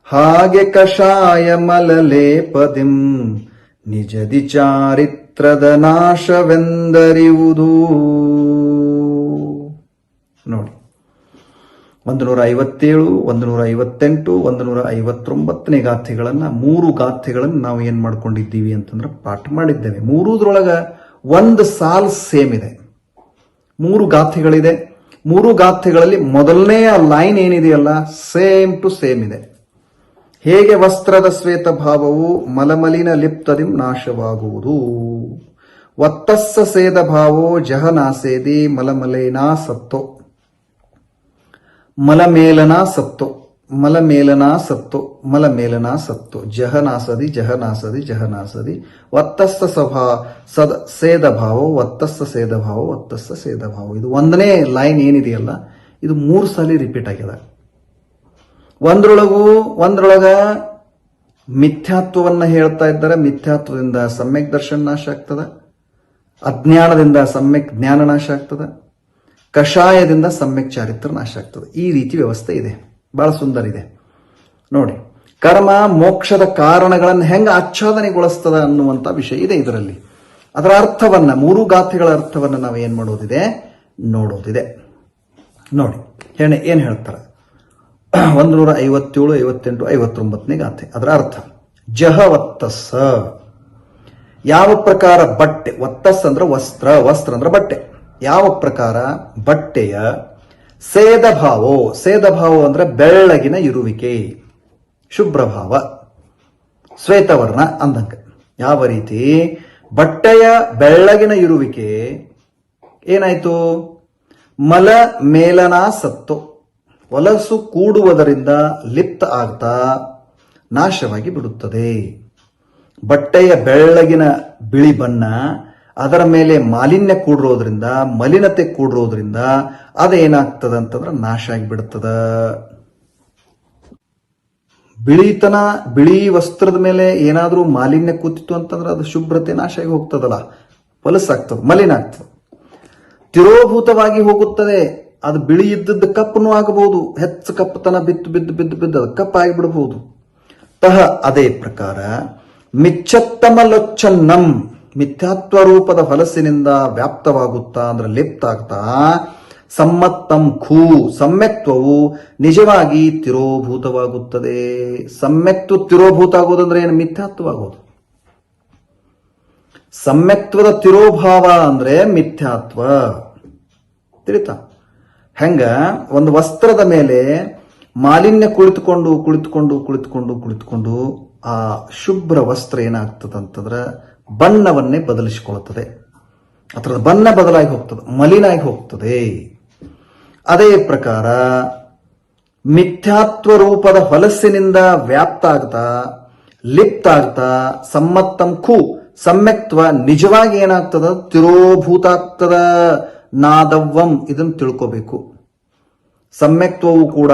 ಹಾಗೆ ಕಷಾಯ ಮಲಲೇಪದಿಂ ನಿಜದಿ ಚಾರಿತ್ರದ ನಾಶವೆಂದರಿವುದು. ನೋಡಿ, 157, 158, 159ನೇ ಗಾಥೆಗಳನ್ನ 3 ಗಾಥೆಗಳನ್ನು ನಾವು ಏನ್ ಮಾಡ್ಕೊಂಡಿದ್ದೀವಿ ಅಂತಂದ್ರೆ ಪಾಠ ಮಾಡಿದ್ದೇವೆ. 3 ಒಂದು ಸಾಲ್ ಸೇಮ್ ಇದೆ. 3 ಗಾಥೆಗಳಿದೆ. 3 ಗಾಥೆಗಳಲ್ಲಿ ಮೊದಲನೇ ಲೈನ್ ಏನಿದೆಯಲ್ಲ ಸೇಮ್ ಟು ಸೇಮ್ ಇದೆ. ಹೇಗೆ ವಸ್ತ್ರದ ಶ್ವೇತ ಭಾವವು ಮಲಮಲಿನ ಲಿಪ್ತದಿಂ ನಾಶವಾಗುವುದು, ವತ್ತಸ್ಸ ಸೇದ ಭಾವೋ ಜಹನಾಸೇದಿ ಮಲಮಲೇನಾ ಸತ್ತೋ, ಮಲಮೇಲನಾ ಸತ್ತೋ, ಮಲಮೇಲನಾ ಸತ್ತೋ, ಮಲಮೇಲನಾ ಸತ್ತೋ, ಜಹನಾಸದಿ ಜಹನಾಸದಿ ಜಹನಾಸದಿ, ವತ್ತಸ್ಸ ಸೇದ ಭಾವ, ವತ್ತಸ್ಸ ಸೇದ ಭಾವ, ವತ್ತಸ್ಸ ಸೇದ ಭಾವ. ಇದು ಒಂದನೇ ಲೈನ್ ಏನಿದೆಯಲ್ಲ ಇದು 3 ಸಲ ರಿಪೀಟ್ ಆಗಿದೆ. ಒಂದ್ರೊಳಗ ಮಿಥ್ಯಾತ್ವವನ್ನ ಹೇಳ್ತಾ ಇದ್ದಾರೆ. ಮಿಥ್ಯಾತ್ವದಿಂದ ಸಮ್ಯಕ್ ದರ್ಶನ ನಾಶ ಆಗ್ತದೆ, ಅಜ್ಞಾನದಿಂದ ಸಮ್ಯಕ್ ಜ್ಞಾನ ನಾಶ ಆಗ್ತದೆ, ಕಷಾಯದಿಂದ ಸಮ್ಯಕ್ ಚಾರಿತ್ರ ನಾಶ ಆಗ್ತದೆ. ಈ ರೀತಿ ವ್ಯವಸ್ಥೆ ಇದೆ, ಬಹಳ ಸುಂದರ ಇದೆ ನೋಡಿ. ಕರ್ಮ ಮೋಕ್ಷದ ಕಾರಣಗಳನ್ನು ಹೆಂಗ ಆಚ್ಛಾದನೆಗೊಳಿಸ್ತದ ಅನ್ನುವಂತ ವಿಷಯ ಇದೆ ಇದರಲ್ಲಿ. ಅದರ ಅರ್ಥವನ್ನ 3 ಗಾಥೆಗಳ ಅರ್ಥವನ್ನ ನಾವು ಏನ್ ಮಾಡೋದಿದೆ, ನೋಡೋದಿದೆ ನೋಡಿ. ಏನ್ ಹೇಳ್ತಾರೆ 157, 58, 59ನೇ ಗಾಥೆ. ಅದರ ಅರ್ಥ ಜಹವತ್ತಸ್ಸ ಯಾವ ಪ್ರಕಾರ ಬಟ್ಟೆ, ವತ್ತಸ್ ಅಂದ್ರೆ ವಸ್ತ್ರ, ವಸ್ತ್ರ ಅಂದ್ರೆ ಬಟ್ಟೆ. ಯಾವ ಪ್ರಕಾರ ಬಟ್ಟೆಯ ಸೇದಭಾವೋ, ಸೇದಭಾವ ಅಂದ್ರೆ ಬೆಳ್ಳಗಿನ ಇರುವಿಕೆ, ಶುಭ್ರಭಾವ, ಶ್ವೇತವರ್ಣ ಅಂದಂಗ. ಯಾವ ರೀತಿ ಬಟ್ಟೆಯ ಬೆಳ್ಳಗಿನ ಇರುವಿಕೆ ಏನಾಯ್ತು, ಮಲ ಮೇಲನಾ ಸತ್ತು, ಹೊಲಸು ಕೂಡುವುದರಿಂದ ಲಿಪ್ತ ಆಗ್ತಾ ನಾಶವಾಗಿ ಬಿಡುತ್ತದೆ. ಬಟ್ಟೆಯ ಬೆಳ್ಳಗಿನ ಬಿಳಿ ಬಣ್ಣ ಅದರ ಮೇಲೆ ಮಾಲಿನ್ಯ ಕೂಡಿರೋದ್ರಿಂದ, ಮಲಿನತೆ ಕೂಡಿರೋದ್ರಿಂದ ಅದೇನಾಗ್ತದ ಅಂತಂದ್ರೆ ನಾಶ ಆಗಿಬಿಡ್ತದ. ಬಿಳಿ ವಸ್ತ್ರದ ಮೇಲೆ ಏನಾದರೂ ಮಾಲಿನ್ಯ ಕೂತಿತ್ತು ಅಂತಂದ್ರೆ ಅದು ಶುಭ್ರತೆ ನಾಶ ಆಗಿ ಹೋಗ್ತದಲ್ಲ, ಹೊಲಸಾಗ್ತದೆ, ಮಲಿನ ಆಗ್ತದೆ. ತಿರೋಭೂತವಾಗಿ ಹೋಗುತ್ತದೆ. ಅದು ಬಿಳಿ ಇದ್ದದ್ದು ಕಪ್ಪನು ಆಗಬಹುದು, ಹೆಚ್ಚು ಕಪ್ಪತನ ಬಿದ್ದು ಬಿದ್ದು ಬಿದ್ದು ಬಿದ್ದು ಅದು ಕಪ್ಪಾಗಿಬಿಡಬಹುದು. ಅದೇ ಪ್ರಕಾರ ಮಿಚ್ಚತ್ತಮಲೊಚ್ಚನ್ನಂ, ಮಿಥ್ಯಾತ್ವ ರೂಪದ ಹೊಲಸಿನಿಂದ ವ್ಯಾಪ್ತವಾಗುತ್ತಾ ಅಂದ್ರೆ ಲಿಪ್ತ ಆಗ್ತಾ, ಸಮ್ಮತ್ತಂ ಖೂ, ಸಮ್ಯಕ್ತ್ವವು ನಿಜವಾಗಿ ತಿರೋಭೂತವಾಗುತ್ತದೆ. ಸಮ್ಯಕ್ತ್ವ ತಿರೋಭೂತ ಆಗೋದಂದ್ರೆ ಏನು? ಮಿಥ್ಯಾತ್ವ ಆಗೋದು. ಸಮ್ಯಕ್ತ್ವದ ತಿರೋಭಾವ ಅಂದ್ರೆ ಮಿಥ್ಯಾತ್ವ. ತಿಳಿತಾ? ಹೆಂಗ ಒಂದು ವಸ್ತ್ರದ ಮೇಲೆ ಮಾಲಿನ್ಯ ಕುಳಿತುಕೊಂಡು ಕುಳಿತುಕೊಂಡು ಕುಳಿತುಕೊಂಡು ಕುಳಿತುಕೊಂಡು ಆ ಶುಭ್ರ ವಸ್ತ್ರ ಏನಾಗ್ತದಂತಂದ್ರೆ ಬಣ್ಣವನ್ನೇ ಬದಲಿಸಿಕೊಳ್ಳುತ್ತದೆ. ಅದರ ಬಣ್ಣ ಬದಲಾಗಿ ಹೋಗ್ತದೆ, ಮಲಿನಾಗಿ ಹೋಗ್ತದೆ. ಅದೇ ಪ್ರಕಾರ ಮಿಥ್ಯಾತ್ವ ರೂಪದ ಹೊಲಸಿನಿಂದ ವ್ಯಾಪ್ತ ಆಗ್ತಾ, ಲಿಪ್ತ ಆಗ್ತಾ, ಸಮ್ಮತ್ತಂ ಖು, ಸಮ್ಯಕ್ತ್ವ ನಿಜವಾಗಿ ಏನಾಗ್ತದ? ತಿರೋಭೂತ ಆಗ್ತದ. ನಾದವ್ವಂ, ಇದನ್ನು ತಿಳ್ಕೋಬೇಕು. ಸಮ್ಯಕ್ತ್ವವು ಕೂಡ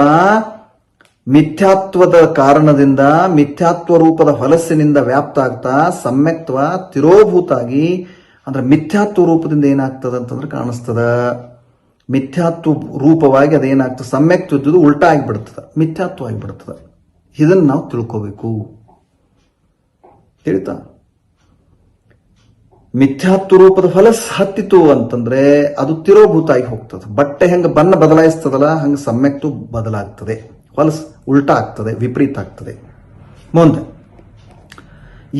ಮಿಥ್ಯಾತ್ವದ ಕಾರಣದಿಂದ, ಮಿಥ್ಯಾತ್ವ ರೂಪದ ಹೊಲಸಿನಿಂದ ವ್ಯಾಪ್ತ ಆಗ್ತಾ ಸಮ್ಯಕ್ತ್ವ ತಿರೋಭೂತ ಆಗಿ, ಅಂದ್ರೆ ಮಿಥ್ಯಾತ್ವ ರೂಪದಿಂದ ಏನಾಗ್ತದ ಅಂತಂದ್ರೆ ಕಾಣಿಸ್ತದ. ಮಿಥ್ಯಾತ್ವ ರೂಪವಾಗಿ ಅದೇನಾಗ್ತದೆ? ಸಮ್ಯಕ್ತ್ವ ಇದ್ದುದು ಉಲ್ಟಾ ಆಗಿಬಿಡ್ತದ, ಮಿಥ್ಯಾತ್ವ ಆಗಿಬಿಡ್ತದ. ಇದನ್ನು ನಾವು ತಿಳ್ಕೋಬೇಕು. ತಿಳಿತಾ? ಮಿಥ್ಯಾತ್ವ ರೂಪದ ಹೊಲಸ್ ಹತ್ತಿತು ಅಂತಂದ್ರೆ ಅದು ತಿರೋಭೂತ ಆಗಿ ಹೋಗ್ತದೆ. ಬಟ್ಟೆ ಹೆಂಗ ಬಣ್ಣ ಬದಲಾಯಿಸ್ತದಲ್ಲ ಹಂಗ ಸಮ್ಯಕ್ತು ಬದಲಾಗ್ತದೆ, ಹೊಲಸ್ ಉಲ್ಟಾ ಆಗ್ತದೆ, ವಿಪರೀತ ಆಗ್ತದೆ. ಮುಂದೆ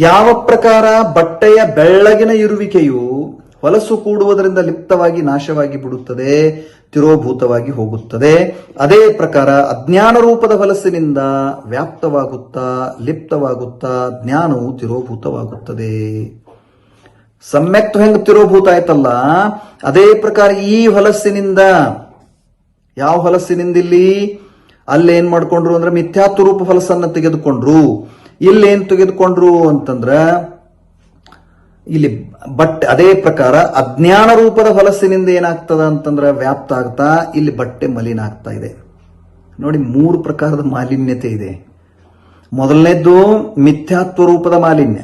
ಯಾವ ಪ್ರಕಾರ ಬಟ್ಟೆಯ ಬೆಳ್ಳಗಿನ ಇರುವಿಕೆಯು ಹೊಲಸು ಕೂಡುವುದರಿಂದ ಲಿಪ್ತವಾಗಿ ನಾಶವಾಗಿ ಬಿಡುತ್ತದೆ, ತಿರೋಭೂತವಾಗಿ ಹೋಗುತ್ತದೆ, ಅದೇ ಪ್ರಕಾರ ಅಜ್ಞಾನ ರೂಪದ ಹೊಲಸಿನಿಂದ ವ್ಯಾಪ್ತವಾಗುತ್ತಾ ಲಿಪ್ತವಾಗುತ್ತಾ ಜ್ಞಾನವು ತಿರೋಭೂತವಾಗುತ್ತದೆ. ಸಮ್ಯಕ್ತು ಹೆಂಗ ತಿರೋಭೂತ ಆಯ್ತಲ್ಲ, ಅದೇ ಪ್ರಕಾರ ಈ ಹೊಲಸಿನಿಂದ, ಯಾವ ಹೊಲಸಿನಿಂದ ಇಲ್ಲಿ ಅಲ್ಲೇನ್ ಮಾಡ್ಕೊಂಡ್ರು ಅಂದ್ರೆ ಮಿಥ್ಯಾತ್ವ ರೂಪ ಹೊಲಸನ್ನ ತೆಗೆದುಕೊಂಡ್ರು. ಇಲ್ಲೇನ್ ತೆಗೆದುಕೊಂಡ್ರು ಅಂತಂದ್ರ ಇಲ್ಲಿ ಬಟ್ಟೆ, ಅದೇ ಪ್ರಕಾರ ಅಜ್ಞಾನ ರೂಪದ ಹೊಲಸಿನಿಂದ ಏನಾಗ್ತದ ಅಂತಂದ್ರ ವ್ಯಾಪ್ತ ಆಗ್ತಾ ಇಲ್ಲಿ ಬಟ್ಟೆ ಮಲಿನ ಆಗ್ತಾ ಇದೆ. ನೋಡಿ, 3 ಪ್ರಕಾರದ ಮಾಲಿನ್ಯತೆ ಇದೆ. ಮೊದಲನೇದ್ದು ಮಿಥ್ಯಾತ್ವ ರೂಪದ ಮಾಲಿನ್ಯ,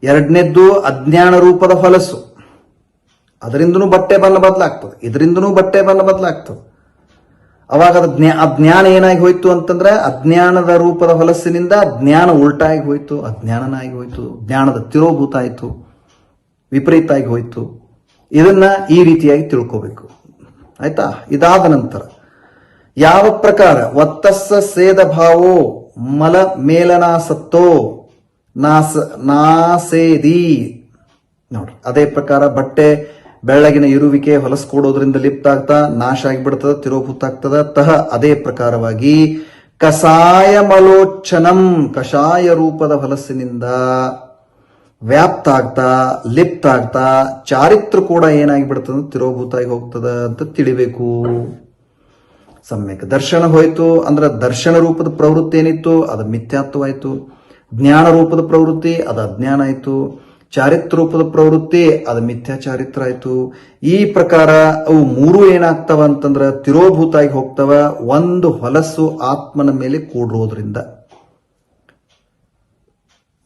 ಎರಡನೇದ್ದು ಅಜ್ಞಾನ ರೂಪದ ಹೊಲಸು, ಅದರಿಂದನೂ ಬಟ್ಟೆ ಬಣ್ಣ ಬದಲಾಗ್ತದೆ, ಇದರಿಂದನೂ ಬಟ್ಟೆ ಬಣ್ಣ ಬದಲಾಗ್ತದೆ. ಅವಾಗ ಅಜ್ಞಾನ ಏನಾಗಿ ಹೋಯ್ತು ಅಂತಂದ್ರೆ ಅಜ್ಞಾನದ ರೂಪದ ಹೊಲಸಿನಿಂದ ಜ್ಞಾನ ಉಲ್ಟಾಗಿ ಹೋಯ್ತು, ಅಜ್ಞಾನನಾಗಿ ಹೋಯ್ತು, ಜ್ಞಾನದ ತಿರೋಭೂತ ಆಯ್ತು, ವಿಪರೀತ ಆಗಿ ಹೋಯ್ತು. ಇದನ್ನ ಈ ರೀತಿಯಾಗಿ ತಿಳ್ಕೋಬೇಕು. ಆಯ್ತಾ? ಇದಾದ ನಂತರ ಯಾವ ಪ್ರಕಾರ ಒತ್ತಸ್ಸ ಸೇದ ಭಾವೋ ಮಲ ಮೇಲನಾಸತ್ತೋ ನಾಸೇದಿ. ನೋಡ್ರಿ, ಅದೇ ಪ್ರಕಾರ ಬಟ್ಟೆ ಬೆಳ್ಳಗಿನ ಇರುವಿಕೆ ಹೊಲಸ್ಕೊಡೋದ್ರಿಂದ ಲಿಪ್ತ ಆಗ್ತಾ ನಾಶ ಆಗಿಬಿಡ್ತದ, ತಿರೋಭೂತ ಆಗ್ತದ. ಅದೇ ಪ್ರಕಾರವಾಗಿ ಕಷಾಯ ಮಲೋಚ್ಚನಂ, ಕಷಾಯ ರೂಪದ ಹೊಲಸಿನಿಂದ ವ್ಯಾಪ್ತ ಆಗ್ತಾ ಲಿಪ್ತ ಆಗ್ತಾ ಚಾರಿತ್ರ ಕೂಡ ಏನಾಗಿ ಬಿಡ್ತದ? ತಿರೋಭೂತ ಆಗಿ ಹೋಗ್ತದ ಅಂತ ತಿಳಿಬೇಕು. ಸಮ್ಯಕ್ ದರ್ಶನ ಹೋಯ್ತು ಅಂದ್ರೆ ದರ್ಶನ ರೂಪದ ಪ್ರವೃತ್ತಿ ಏನಿತ್ತು ಅದು ಮಿಥ್ಯಾತ್ವವಾಯ್ತು, ಜ್ಞಾನ ರೂಪದ ಪ್ರವೃತ್ತಿ ಅದು ಅಜ್ಞಾನ ಆಯ್ತು, ಚಾರಿತ್ರ ರೂಪದ ಪ್ರವೃತ್ತಿ ಅದು ಮಿಥ್ಯಾಚಾರಿತ್ರ ಆಯ್ತು. ಈ ಪ್ರಕಾರ ಅವು 3 ಏನಾಗ್ತವ ಅಂತಂದ್ರ ತಿರೋಭೂತ ಆಗಿ ಹೋಗ್ತವ. ಒಂದು ಹೊಲಸು ಆತ್ಮನ ಮೇಲೆ ಕೂಡಿರೋದ್ರಿಂದ,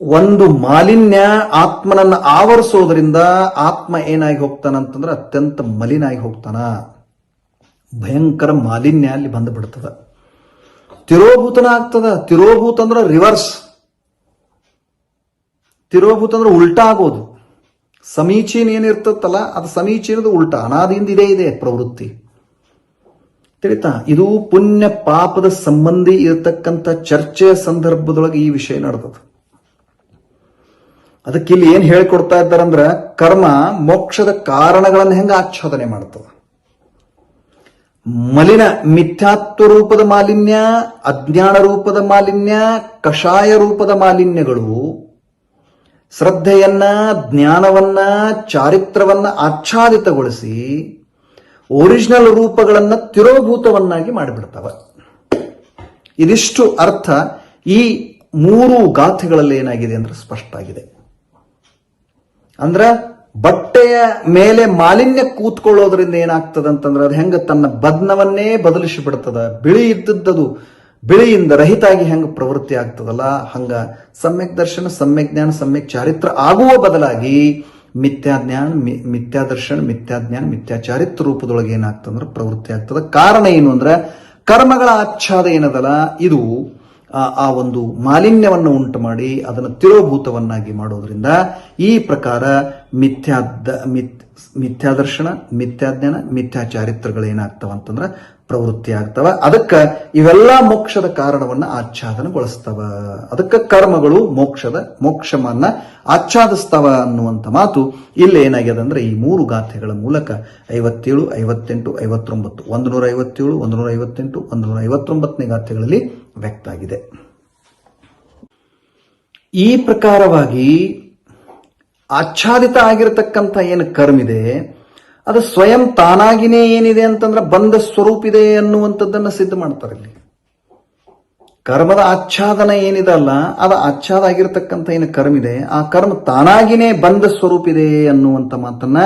ಒಂದು ಮಾಲಿನ್ಯ ಆತ್ಮನನ್ನ ಆವರಿಸೋದ್ರಿಂದ ಆತ್ಮ ಏನಾಗಿ ಹೋಗ್ತಾನಂತಂದ್ರೆ ಅತ್ಯಂತ ಮಲಿನಾಗಿ ಹೋಗ್ತಾನ. ಭಯಂಕರ ಮಾಲಿನ್ಯ ಅಲ್ಲಿ ಬಂದು ಬಿಡ್ತದ, ತಿರೋಭೂತನ ಆಗ್ತದ. ತಿರೋಭೂತ ಅಂದ್ರೆ ರಿವರ್ಸ್, ತಿರೋಭೂತ ಅಂದ್ರೆ ಉಲ್ಟಾ ಆಗೋದು. ಸಮೀಚೀನ ಏನಿರ್ತತ್ತಲ್ಲ ಅದು ಸಮೀಚೀನದ ಉಲ್ಟಾ, ಅನಾದಿಯಿಂದ ಇದೆ ಪ್ರವೃತ್ತಿ. ತಿಳಿತಾ? ಇದು ಪುಣ್ಯ ಪಾಪದ ಸಂಬಂಧಿ ಇರತಕ್ಕಂಥ ಚರ್ಚೆಯ ಸಂದರ್ಭದೊಳಗೆ ಈ ವಿಷಯ ನಡೆದದ. ಅದಕ್ಕೆ ಇಲ್ಲಿ ಏನ್ ಹೇಳ್ಕೊಡ್ತಾ ಇದ್ದಾರಂದ್ರ ಕರ್ಮ ಮೋಕ್ಷದ ಕಾರಣಗಳನ್ನು ಹೆಂಗ ಆಚ್ಛಾದನೆ ಮಾಡ್ತದ. ಮಲಿನ ಮಿಥ್ಯಾತ್ವ ರೂಪದ ಮಾಲಿನ್ಯ, ಅಜ್ಞಾನ ರೂಪದ ಮಾಲಿನ್ಯ, ಕಷಾಯ ರೂಪದ ಮಾಲಿನ್ಯಗಳು ಶ್ರದ್ಧೆಯನ್ನ, ಜ್ಞಾನವನ್ನ, ಚಾರಿತ್ರವನ್ನ ಆಚ್ಛಾದಿತಗೊಳಿಸಿ ಒರಿಜಿನಲ್ ರೂಪಗಳನ್ನ ತಿರೋಭೂತವನ್ನಾಗಿ ಮಾಡಿಬಿಡ್ತವ. ಇದಿಷ್ಟು ಅರ್ಥ ಈ 3 ಗಾಥೆಗಳಲ್ಲಿ ಏನಾಗಿದೆ ಅಂದ್ರೆ ಸ್ಪಷ್ಟ ಆಗಿದೆ. ಅಂದ್ರ ಬಟ್ಟೆಯ ಮೇಲೆ ಮಾಲಿನ್ಯ ಕೂತ್ಕೊಳ್ಳೋದ್ರಿಂದ ಏನಾಗ್ತದ ಅಂತಂದ್ರೆ ಅದು ಹೆಂಗ ತನ್ನ ಬಣ್ಣವನ್ನೇ ಬದಲಿಸಿ ಬಿಡ್ತದ. ಬಿಳಿ ಇದ್ದದ್ದು ಬಿಳಿಯಿಂದ ರಹಿತಾಗಿ ಹೆಂಗ ಪ್ರವೃತ್ತಿ ಆಗ್ತದಲ್ಲ ಹಂಗ ಸಮ್ಯಕ್ ದರ್ಶನ, ಸಮ್ಯಕ್ ಜ್ಞಾನ, ಸಮ್ಯಕ್ ಚಾರಿತ್ರ ಆಗುವ ಬದಲಾಗಿ ಮಿಥ್ಯಾಜ್ಞಾನ, ಮಿಥ್ಯಾದರ್ಶನ, ಮಿಥ್ಯಾಜ್ಞಾನ, ಮಿಥ್ಯಾಚಾರಿತ್ರ ರೂಪದೊಳಗೆ ಏನಾಗ್ತದಂದ್ರೆ ಪ್ರವೃತ್ತಿ ಆಗ್ತದ. ಕಾರಣ ಏನು ಅಂದ್ರೆ ಕರ್ಮಗಳ ಆಚ್ಛಾದ ಏನದಲ್ಲ ಇದು ಆ ಒಂದು ಮಾಲಿನ್ಯವನ್ನು ಉಂಟು ಮಾಡಿ ಅದನ್ನು ತಿರೋಭೂತವನ್ನಾಗಿ ಮಾಡೋದ್ರಿಂದ ಈ ಪ್ರಕಾರ ಮಿಥ್ಯಾದರ್ಶನ, ಮಿಥ್ಯಾಜ್ಞಾನ, ಮಿಥ್ಯಾಚಾರಿತ್ರಗಳೇನಾಗ್ತವ ಅಂತಂದ್ರೆ ಪ್ರವೃತ್ತಿ ಆಗ್ತವ. ಅದಕ್ಕೆ ಇವೆಲ್ಲ ಮೋಕ್ಷದ ಕಾರಣವನ್ನ ಆಚ್ಛಾದನಗೊಳಿಸ್ತವ. ಅದಕ್ಕೆ ಕರ್ಮಗಳು ಮೋಕ್ಷವನ್ನ ಆಚ್ಛಾದಿಸ್ತವ ಅನ್ನುವಂಥ ಮಾತು ಇಲ್ಲಿ ಏನಾಗ್ಯದ ಅಂದ್ರೆ ಈ 3 ಗಾಥೆಗಳ ಮೂಲಕ 57, 58, 59, 157, 158, 159ನೇ ಗಾಥೆಗಳಲ್ಲಿ ವ್ಯಕ್ತ ಆಗಿದೆ. ಈ ಪ್ರಕಾರವಾಗಿ ಆಚ್ಛಾದಿತ ಆಗಿರತಕ್ಕಂಥ ಏನು ಕರ್ಮಿದೆ ಅದು ಸ್ವಯಂ ತಾನಾಗಿನೇ ಏನಿದೆ ಅಂತಂದ್ರೆ ಬಂಧ ಸ್ವರೂಪ ಇದೆ ಅನ್ನುವಂಥದ್ದನ್ನ ಸಿದ್ಧ ಮಾಡ್ತಾರೆ ಇಲ್ಲಿ. ಕರ್ಮದ ಆಚ್ಛಾದನ ಏನಿದಲ್ಲ ಅದು ಆಚ್ಛಾದ ಆಗಿರತಕ್ಕಂಥ ಏನು ಕರ್ಮಿದೆ ಆ ಕರ್ಮ ತಾನಾಗಿನೇ ಬಂಧ ಸ್ವರೂಪ ಇದೆ ಅನ್ನುವಂಥ ಮಾತನ್ನ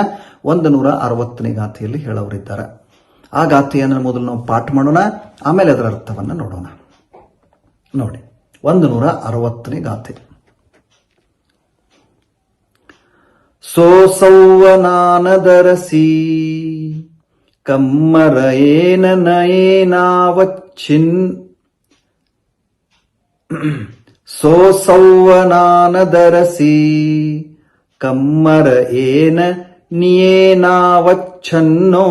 160ನೇ ಗಾಥೆಯಲ್ಲಿ ಹೇಳೋರಿದ್ದಾರೆ. ಆ ಗಾಥೆಯನ್ನು ಮೊದಲು ನಾವು ಪಾಠ ಮಾಡೋಣ, ಆಮೇಲೆ ಅದರ ಅರ್ಥವನ್ನ ನೋಡೋಣ. ನೋಡಿ 160ನೇ ಗಾಥೆ. ಸೋಸೌವನಾನದರಸಿ ಕಮ್ಮರ ಏನ ನಯೇನಾವಚ್ಛಿನ್ ಸೋಸೌವನಾನದರಸಿ ಕಮ್ಮರ ಏನ ನಿಯೇನಾವಚ್ಛನ್ನೋ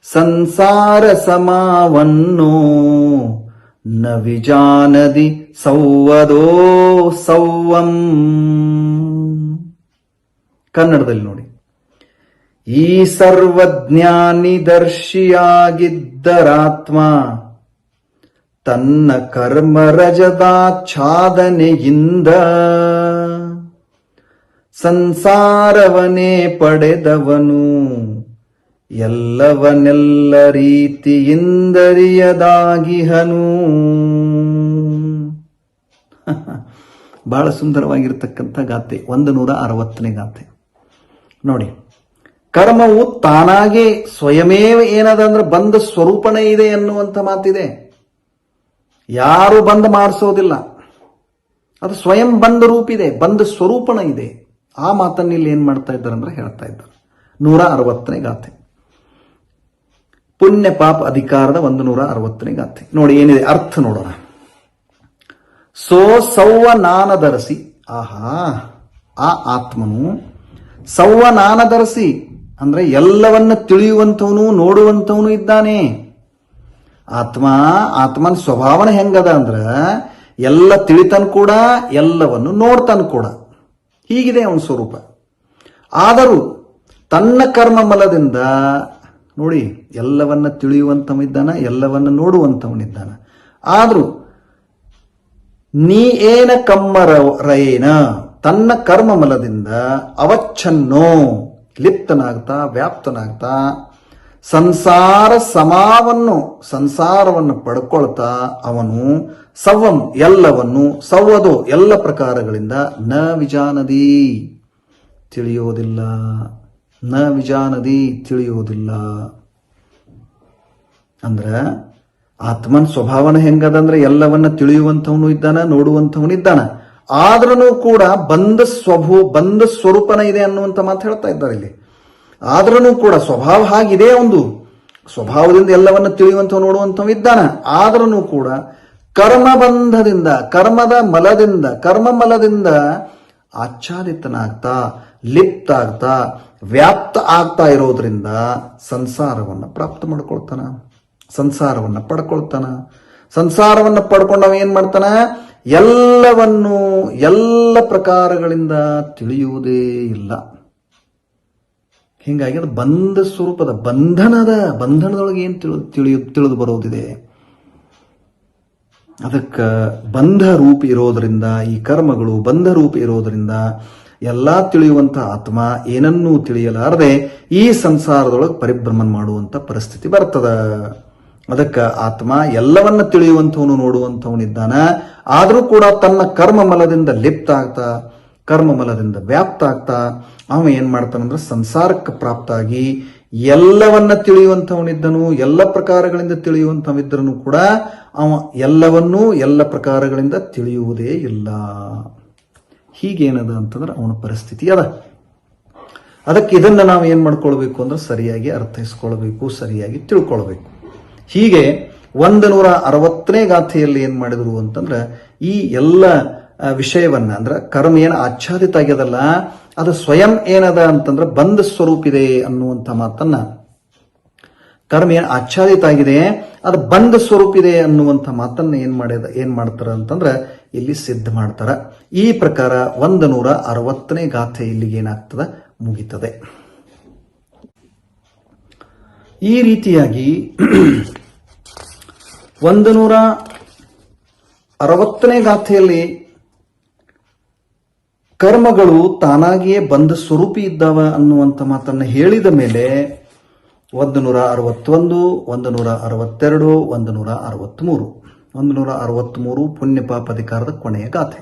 ಸಂಸಾರ ಸಮಾವನ್ನೋ ನ ವಿಜಾನದಿ ಸೌವದೋ ಸೌವಂ. ಕನ್ನಡದಲ್ಲಿ ನೋಡಿ. ಈ ಸರ್ವಜ್ಞಾನಿ ದರ್ಶಿಯಾಗಿದ್ದರಾತ್ಮ ತನ್ನ ಕರ್ಮರಜದಾಚ್ಛಾದನೆಯಿಂದ ಸಂಸಾರವನೇ ಪಡೆದವನು ಎಲ್ಲವನ್ನೆಲ್ಲ ರೀತಿಯಿಂದರಿಯದಾಗಿಹನು. ಬಹಳ ಸುಂದರವಾಗಿರ್ತಕ್ಕಂಥ ಗಾಥೆ 160ನೇ ಗಾಥೆ ನೋಡಿ. ಕರ್ಮವು ತಾನಾಗೆ ಸ್ವಯಮೇವ ಏನದ ಅಂದ್ರೆ ಬಂಧ ಸ್ವರೂಪನೇ ಇದೆ ಎನ್ನುವಂಥ ಮಾತಿದೆ. ಯಾರು ಬಂಧ ಮಾಡಿಸೋದಿಲ್ಲ, ಅದು ಸ್ವಯಂ ಬಂಧ ರೂಪಿದೆ, ಬಂಧ ಸ್ವರೂಪಣ ಇದೆ. ಆ ಮಾತನ್ನು ಇಲ್ಲಿ ಏನ್ ಮಾಡ್ತಾ ಇದ್ದಾರೆ ಅಂದ್ರೆ ಹೇಳ್ತಾ ಇದ್ದಾರೆ. 160ನೇ ಗಾಥೆ ಪುಣ್ಯ ಪಾಪ ಅಧಿಕಾರದ 160ನೇ ಗಾಥೆ ನೋಡಿ ಏನಿದೆ ಅರ್ಥ ನೋಡೋಣ. ಸೌವನಾನದರಸಿ, ಆಹಾ ಆ ಆತ್ಮನು ಸೌವನಾನದರಸಿ ಅಂದ್ರೆ ಎಲ್ಲವನ್ನ ತಿಳಿಯುವಂಥವನು ನೋಡುವಂಥವನು ಇದ್ದಾನೆ. ಆತ್ಮನ ಸ್ವಭಾವನ ಹೆಂಗದ ಅಂದ್ರ ಎಲ್ಲ ತಿಳಿತನ್ ಕೂಡ ಎಲ್ಲವನ್ನು ನೋಡ್ತಾನ ಕೂಡ, ಹೀಗಿದೆ ಅವನ ಸ್ವರೂಪ. ಆದರೂ ತನ್ನ ಕರ್ಮ ಮಲದಿಂದ ನೋಡಿ ಎಲ್ಲವನ್ನ ತಿಳಿಯುವಂಥವನಿದ್ದಾನ, ಎಲ್ಲವನ್ನ ನೋಡುವಂಥವನಿದ್ದಾನ. ಆದ್ರೂ ನೀ ಏನ ಕಮ್ಮರಯೇನ ತನ್ನ ಕರ್ಮ ಮಲದಿಂದ ಅವಚ್ಛನ್ನೋ ಲಿಪ್ತನಾಗ್ತಾ ವ್ಯಾಪ್ತನಾಗ್ತಾ ಸಂಸಾರವನ್ನು ಪಡ್ಕೊಳ್ತಾ ಅವನು ಸವ್ವಂ ಎಲ್ಲವನ್ನು ಸವ್ವದು ಎಲ್ಲ ಪ್ರಕಾರಗಳಿಂದ ನ ವಿಜಾನದಿ ತಿಳಿಯೋದಿಲ್ಲ, ನ ವಿಜಾನದಿ ತಿಳಿಯೋದಿಲ್ಲ. ಅಂದ್ರ ಆತ್ಮನ್ ಸ್ವಭಾವನ ಹೆಂಗದಂದ್ರೆ ಎಲ್ಲವನ್ನ ತಿಳಿಯುವಂಥವನು ಇದ್ದಾನ, ನೋಡುವಂಥವನು ಇದ್ದಾನ. ಆದ್ರೂ ಕೂಡ ಬಂಧ ಸ್ವರೂಪನ ಇದೆ ಅನ್ನುವಂಥ ಮಾತು ಹೇಳ್ತಾ ಇದ್ದಾರೆ ಇಲ್ಲಿ. ಆದ್ರೂ ಕೂಡ ಸ್ವಭಾವ ಹಾಗಿದೆ, ಒಂದು ಸ್ವಭಾವದಿಂದ ಎಲ್ಲವನ್ನ ತಿಳಿಯುವಂಥವ್ ನೋಡುವಂಥವ್ ಇದ್ದಾನ. ಆದ್ರೂ ಕೂಡ ಕರ್ಮಬಂಧದಿಂದ ಕರ್ಮ ಮಲದಿಂದ ಆಚ್ಛಾದಿತನಾಗ್ತಾ ಲಿಪ್ತ ಆಗ್ತಾ ವ್ಯಾಪ್ತ ಆಗ್ತಾ ಇರೋದ್ರಿಂದ ಸಂಸಾರವನ್ನ ಪ್ರಾಪ್ತ ಮಾಡ್ಕೊಳ್ತಾನ, ಸಂಸಾರವನ್ನ ಪಡ್ಕೊಳ್ತಾನ. ಸಂಸಾರವನ್ನ ಪಡ್ಕೊಂಡವ ಏನ್ ಮಾಡ್ತಾನ, ಎಲ್ಲವನ್ನು ಎಲ್ಲ ಪ್ರಕಾರಗಳಿಂದ ತಿಳಿಯುವುದೇ ಇಲ್ಲ. ಹೀಗಾಗಿ ಅದು ಬಂಧ ಸ್ವರೂಪದ ಬಂಧನದೊಳಗೆ ಏನ್ ತಿಳಿದು ಬರೋದಿದೆ. ಅದಕ್ಕೆ ಬಂಧ ರೂಪ ಇರೋದ್ರಿಂದ ಈ ಕರ್ಮಗಳು ಬಂಧ ರೂಪ ಇರೋದ್ರಿಂದ ಎಲ್ಲಾ ತಿಳಿಯುವಂತ ಆತ್ಮ ಏನನ್ನೂ ತಿಳಿಯಲಾರದೆ ಈ ಸಂಸಾರದೊಳಗೆ ಪರಿಭ್ರಮಣ ಮಾಡುವಂತ ಪರಿಸ್ಥಿತಿ ಬರ್ತದ. ಅದಕ್ಕೆ ಆತ್ಮ ಎಲ್ಲವನ್ನ ತಿಳಿಯುವಂಥವನು ನೋಡುವಂಥವನಿದ್ದಾನ. ಆದರೂ ಕೂಡ ತನ್ನ ಕರ್ಮಮಲದಿಂದ ಲಿಪ್ತ ಆಗ್ತಾ ಕರ್ಮಮಲದಿಂದ ವ್ಯಾಪ್ತ ಆಗ್ತಾ ಅವ ಏನ್ ಮಾಡ್ತಾನಂದ್ರೆ ಸಂಸಾರಕ್ಕೆ ಪ್ರಾಪ್ತ ಆಗಿ ಎಲ್ಲವನ್ನ ತಿಳಿಯುವಂಥವನಿದ್ದನು, ಎಲ್ಲ ಪ್ರಕಾರಗಳಿಂದ ತಿಳಿಯುವಂಥವಿದ್ದರೂ ಕೂಡ ಅವ ಎಲ್ಲವನ್ನೂ ಎಲ್ಲ ಪ್ರಕಾರಗಳಿಂದ ತಿಳಿಯುವುದೇ ಇಲ್ಲ. ಹೀಗೇನದ ಅಂತಂದ್ರೆ ಅವನ ಪರಿಸ್ಥಿತಿ ಅದ. ಅದಕ್ಕೆ ಇದನ್ನ ನಾವು ಏನ್ ಮಾಡ್ಕೊಳ್ಬೇಕು ಅಂದ್ರೆ ಸರಿಯಾಗಿ ಅರ್ಥೈಸ್ಕೊಳ್ಬೇಕು, ಸರಿಯಾಗಿ ತಿಳ್ಕೊಳ್ಬೇಕು. ಹೀಗೆ 160ನೇ ಗಾಥೆಯಲ್ಲಿ ಏನ್ ಮಾಡಿದ್ರು ಅಂತಂದ್ರೆ ಈ ಎಲ್ಲ ವಿಷಯವನ್ನ ಅಂದ್ರೆ ಕರ್ಮ ಏನ ಆಚ್ಛಾದಿತ ಆಗ್ಯದಲ್ಲ ಅದು ಸ್ವಯಂ ಏನದ ಅಂತಂದ್ರೆ ಬಂಧ ಸ್ವರೂಪ ಇದೆ ಅನ್ನುವಂಥ ಮಾತನ್ನ, ಕರ್ಮ ಏನ್ ಆಚ್ಛಾದಿತ ಆಗಿದೆ ಅದು ಬಂಧ ಸ್ವರೂಪ ಇದೆ ಅನ್ನುವಂಥ ಮಾತನ್ನ ಏನ್ ಮಾಡ್ತಾರ ಅಂತಂದ್ರೆ ಇಲ್ಲಿ ಸಿದ್ಧ ಮಾಡ್ತಾರ. ಈ ಪ್ರಕಾರ 160ನೇ ಗಾಥೆ ಇಲ್ಲಿಗೆ ಏನಾಗ್ತದ, ಮುಗಿತದೆ. ಈ ರೀತಿಯಾಗಿ 160ನೇ ಗಾಥೆಯಲ್ಲಿ ಕರ್ಮಗಳು ತಾನಾಗಿಯೇ ಬಂಧ ಸ್ವರೂಪಿ ಇದ್ದಾವ ಅನ್ನುವಂಥ ಮಾತನ್ನ ಹೇಳಿದ ಮೇಲೆ 161, 162, 163 ಪುಣ್ಯ ಪಾಪಾಧಿಕಾರದ ಕೊನೆಯ ಗಾಥೆ.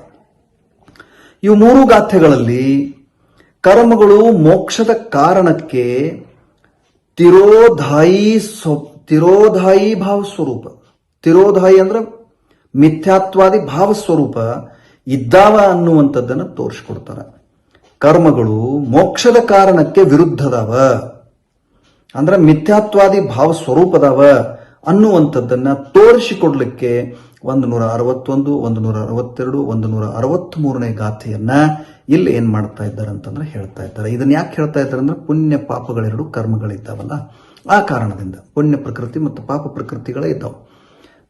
ಇವು 3 ಗಾಥೆಗಳಲ್ಲಿ ಕರ್ಮಗಳು ಮೋಕ್ಷದ ಕಾರಣಕ್ಕೆ ತಿರೋಧಾಯಿ ಭಾವ ಸ್ವರೂಪ, ತಿರೋಧಾಯಿ ಅಂದ್ರೆ ಮಿಥ್ಯಾತ್ವಾದಿ ಭಾವ ಸ್ವರೂಪ ಇದ್ದಾವ ಅನ್ನುವಂಥದ್ದನ್ನು ತೋರಿಸ್ಕೊಡ್ತಾರೆ. ಕರ್ಮಗಳು ಮೋಕ್ಷದ ಕಾರಣಕ್ಕೆ ವಿರುದ್ಧದವ ಅಂದ್ರೆ ಮಿಥ್ಯಾತ್ವಾದಿ ಭಾವ ಸ್ವರೂಪದವ ಅನ್ನುವಂಥದ್ದನ್ನ ತೋರಿಸಿಕೊಡ್ಲಿಕ್ಕೆ 161, 162, 163ನೇ ಗಾಥೆಯನ್ನ ಇಲ್ಲಿ ಏನ್ ಮಾಡ್ತಾ ಇದ್ದಾರೆ ಅಂತಂದ್ರೆ ಹೇಳ್ತಾ ಇದ್ದಾರೆ. ಇದನ್ನ ಯಾಕೆ ಹೇಳ್ತಾ ಇದ್ದಾರೆ ಅಂದ್ರೆ ಪುಣ್ಯ ಪಾಪಗಳೆರಡು ಕರ್ಮಗಳಿದ್ದಾವಲ್ಲ, ಆ ಕಾರಣದಿಂದ ಪುಣ್ಯ ಪ್ರಕೃತಿ ಮತ್ತು ಪಾಪ ಪ್ರಕೃತಿಗಳೇ ಇದ್ದಾವೆ.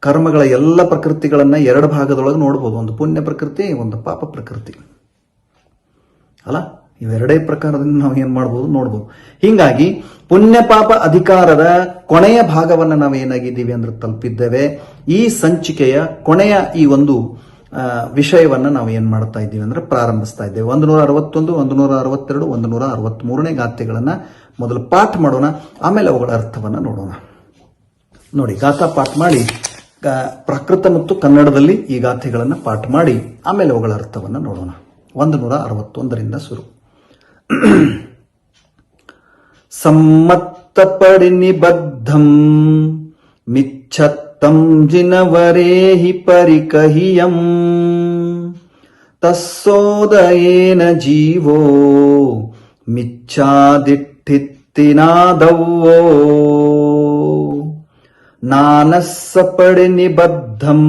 ಕರ್ಮಗಳ ಎಲ್ಲ ಪ್ರಕೃತಿಗಳನ್ನ 2 ಭಾಗದೊಳಗೆ ನೋಡ್ಬೋದು, ಒಂದು ಪುಣ್ಯ ಪ್ರಕೃತಿ, ಒಂದು ಪಾಪ ಪ್ರಕೃತಿ ಅಲ್ಲ. ಇವೆರಡೇ ಪ್ರಕಾರದಿಂದ ನಾವು ಏನ್ ಮಾಡ್ಬೋದು, ನೋಡ್ಬೋದು. ಹಿಂಗಾಗಿ ಪುಣ್ಯ ಪಾಪ ಅಧಿಕಾರದ ಕೊನೆಯ ಭಾಗವನ್ನ ನಾವು ಏನಾಗಿದ್ದೀವಿ ಅಂದ್ರೆ ತಲುಪಿದ್ದೇವೆ. ಈ ಸಂಚಿಕೆಯ ಕೊನೆಯ ಈ ಒಂದು ವಿಷಯವನ್ನ ನಾವು ಏನ್ ಮಾಡ್ತಾ ಇದ್ದೀವಿ ಅಂದ್ರೆ ಪ್ರಾರಂಭಿಸ್ತಾ ಇದ್ದೇವೆ. 161, 162, 163ನೇ ಗಾಥೆಗಳನ್ನ ಮೊದಲು ಪಾಠ ಮಾಡೋಣ, ಆಮೇಲೆ ಅವುಗಳ ಅರ್ಥವನ್ನ ನೋಡೋಣ. ನೋಡಿ, ಗಾಥಾ ಪಾಠ ಮಾಡಿ ಪ್ರಾಕೃತ ಮತ್ತು ಕನ್ನಡದಲ್ಲಿ ಈ ಗಾಥೆಗಳನ್ನು ಪಾಠ ಮಾಡಿ ಆಮೇಲೆ ಅವುಗಳ ಅರ್ಥವನ್ನ ನೋಡೋಣ. 161ರಿಂದ ಶುರು. ಸಮ್ಮತ್ತ ಪರಿನಿಬದ್ಧಂ ಮಿಚ್ಛತ್ತಂ ಜಿನವರೇಹಿ ಪರಿಕಹಿಯಂ ತಸ್ಸೋದಯೇನ ಜೀವೋ ಮಿಚ್ಛಾದಿಟ್ಟಿತ್ತಿನಾದವ್ವೋ ನಾನಸ್ಸ ಪರಿನಿಬದ್ಧಂ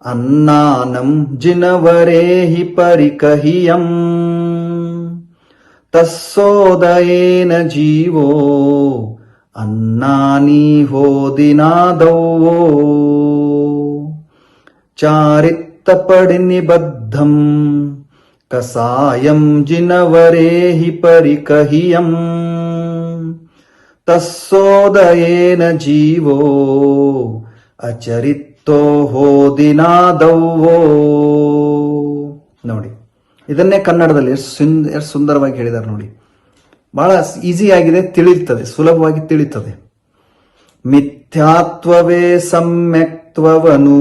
ಅನ್ನಾನಂ ಜಿನವರೇಹಿ ಪರಿಕಹಿಯಂ ತಸ್ಸೋದಯೇನ ಜೀವೋ ಅನ್ನಾನಿ ಹೋದಿನಾದವ್ವೋ ಚಾರಿತ್ತ ಪರಿನಿಬದ್ಧಂ ಕಸಾಯಂ ಜಿನವರೇಹಿ ಪರಿಕಹಿಯಂ ತಸ್ಸೋದಯೇನ ಜೀವೋ ಅಚರಿತ್ತೋ ಹೋದಿನಾದವ್ವೋ. ನೋಡಿ, ಇದನ್ನೇ ಕನ್ನಡದಲ್ಲಿ ಎಷ್ಟು ಸುಂದರವಾಗಿ ಹೇಳಿದ್ದಾರೆ ನೋಡಿ. ಬಹಳ ಈಸಿ ಆಗಿದೆ, ತಿಳಿಯುತ್ತದೆ, ಸುಲಭವಾಗಿ ತಿಳಿಯುತ್ತದೆ. ಮಿಥ್ಯಾತ್ವವೇ ಸಮ್ಯಕ್ತ್ವವನು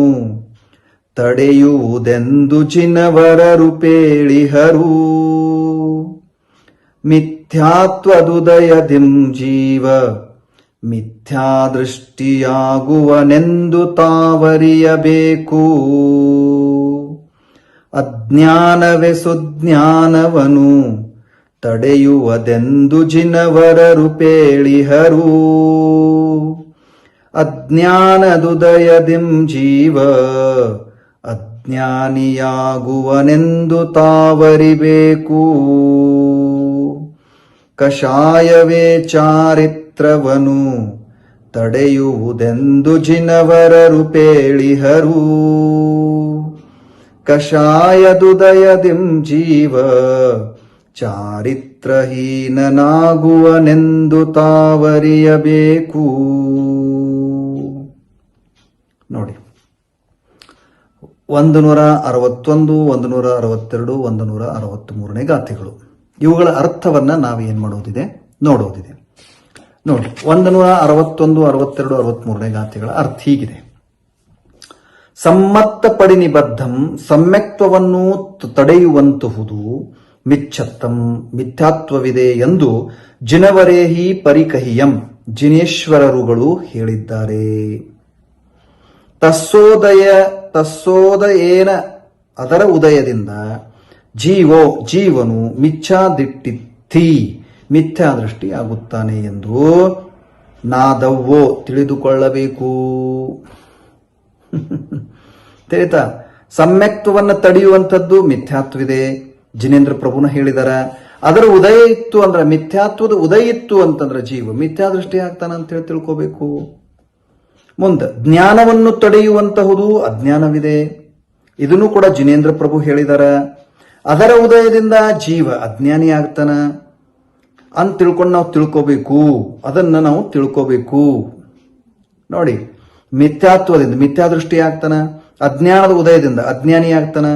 ತಡೆಯುವುದೆಂದು ಜಿನವರರು ಪೇಳಿಹರು ಮಿಥ್ಯಾತ್ವದುದಯದಿಂ ಜೀವ ಮಿಥ್ಯಾದೃಷ್ಟಿಯಾಗುವನೆಂದು ತಾವರಿಯಬೇಕು. ಅಜ್ಞಾನವೇ ಸುಜ್ಞಾನವನು ತಡೆಯುವುದೆಂದು ಜಿನವರರು ಪೇಳಿಹರು ಅಜ್ಞಾನದುದಯದಿಂ ಜೀವ ಅಜ್ಞಾನಿಯಾಗುವನೆಂದು ತಾವರಿಬೇಕು. ಕಷಾಯವೇ ಚಾರಿತ್ರವನು ತಡೆಯುವುದೆಂದು ಜಿನವರರು ಪೇಳಿಹರು ಕಷಾಯದುದಯದಿಂ ಜೀವ ಚಾರಿತ್ರಹೀನನಾಗುವನೆಂದು ತಾವರಿಯಬೇಕು. ನೋಡಿ, 161, 162, 163ನೇ ಗಾಥೆಗಳು. ಇವುಗಳ ಅರ್ಥವನ್ನ ನಾವೇನ್ ಮಾಡೋದಿದೆ, ನೋಡೋದಿದೆ. ನೋಡಿ, 161, 62, 63ನೇ ಗಾಥೆಗಳ ಅರ್ಥ ಹೀಗಿದೆ. ಸಮ್ಮತ್ತ ಪಡಿನಿಬದ್ಧಂ, ಸಮ್ಯಕ್ತ್ವವನ್ನು ತಡೆಯುವಂತಹುದು, ಮಿಚ್ಛತ್ತಂ ಮಿಥ್ಯಾತ್ವವಿದೆ ಎಂದು ಜಿನವರೇಹಿ ಪರಿಕಹಿಯಂ ಜಿನೇಶ್ವರರುಗಳು ಹೇಳಿದ್ದಾರೆ. ತಸ್ಸೋದಯೇನ ಅದರ ಉದಯದಿಂದ ಜೀವನು ಮಿಥ್ಯಾದಿಟ್ಟಿತ್ಥಿ ಮಿಥ್ಯಾದೃಷ್ಟಿ ಆಗುತ್ತಾನೆ ಎಂದು ನಾದವ್ವೋ ತಿಳಿದುಕೊಳ್ಳಬೇಕು. ತಿಳಿತಾ? ಸಮ್ಯಕ್ತ್ವವನ್ನು ತಡೆಯುವಂಥದ್ದು ಮಿಥ್ಯಾತ್ವಿದೆ, ಜಿನೇಂದ್ರ ಪ್ರಭುನ ಹೇಳಿದಾರ. ಅದರ ಉದಯ ಇತ್ತು ಅಂದ್ರೆ, ಮಿಥ್ಯಾತ್ವದ ಉದಯ ಇತ್ತು ಅಂತಂದ್ರೆ ಜೀವ ಮಿಥ್ಯಾದೃಷ್ಟಿ ಆಗ್ತಾನ ಅಂತೇಳಿ ತಿಳ್ಕೋಬೇಕು. ಮುಂದೆ ಜ್ಞಾನವನ್ನು ತಡೆಯುವಂತಹುದು ಅಜ್ಞಾನವಿದೆ, ಇದನ್ನು ಕೂಡ ಜಿನೇಂದ್ರ ಪ್ರಭು ಹೇಳಿದಾರ. ಅದರ ಉದಯದಿಂದ ಜೀವ ಅಜ್ಞಾನಿ ಆಗ್ತಾನ ಅಂತ ತಿಳ್ಕೊಂಡು ನಾವು ತಿಳ್ಕೋಬೇಕು. ಅದನ್ನ ನಾವು ತಿಳ್ಕೋಬೇಕು. ನೋಡಿ, ಮಿಥ್ಯಾತ್ವದಿಂದ ಮಿಥ್ಯಾದೃಷ್ಟಿ ಆಗ್ತಾನ, ಅಜ್ಞಾನದ ಉದಯದಿಂದ ಅಜ್ಞಾನಿ ಆಗ್ತಾನ.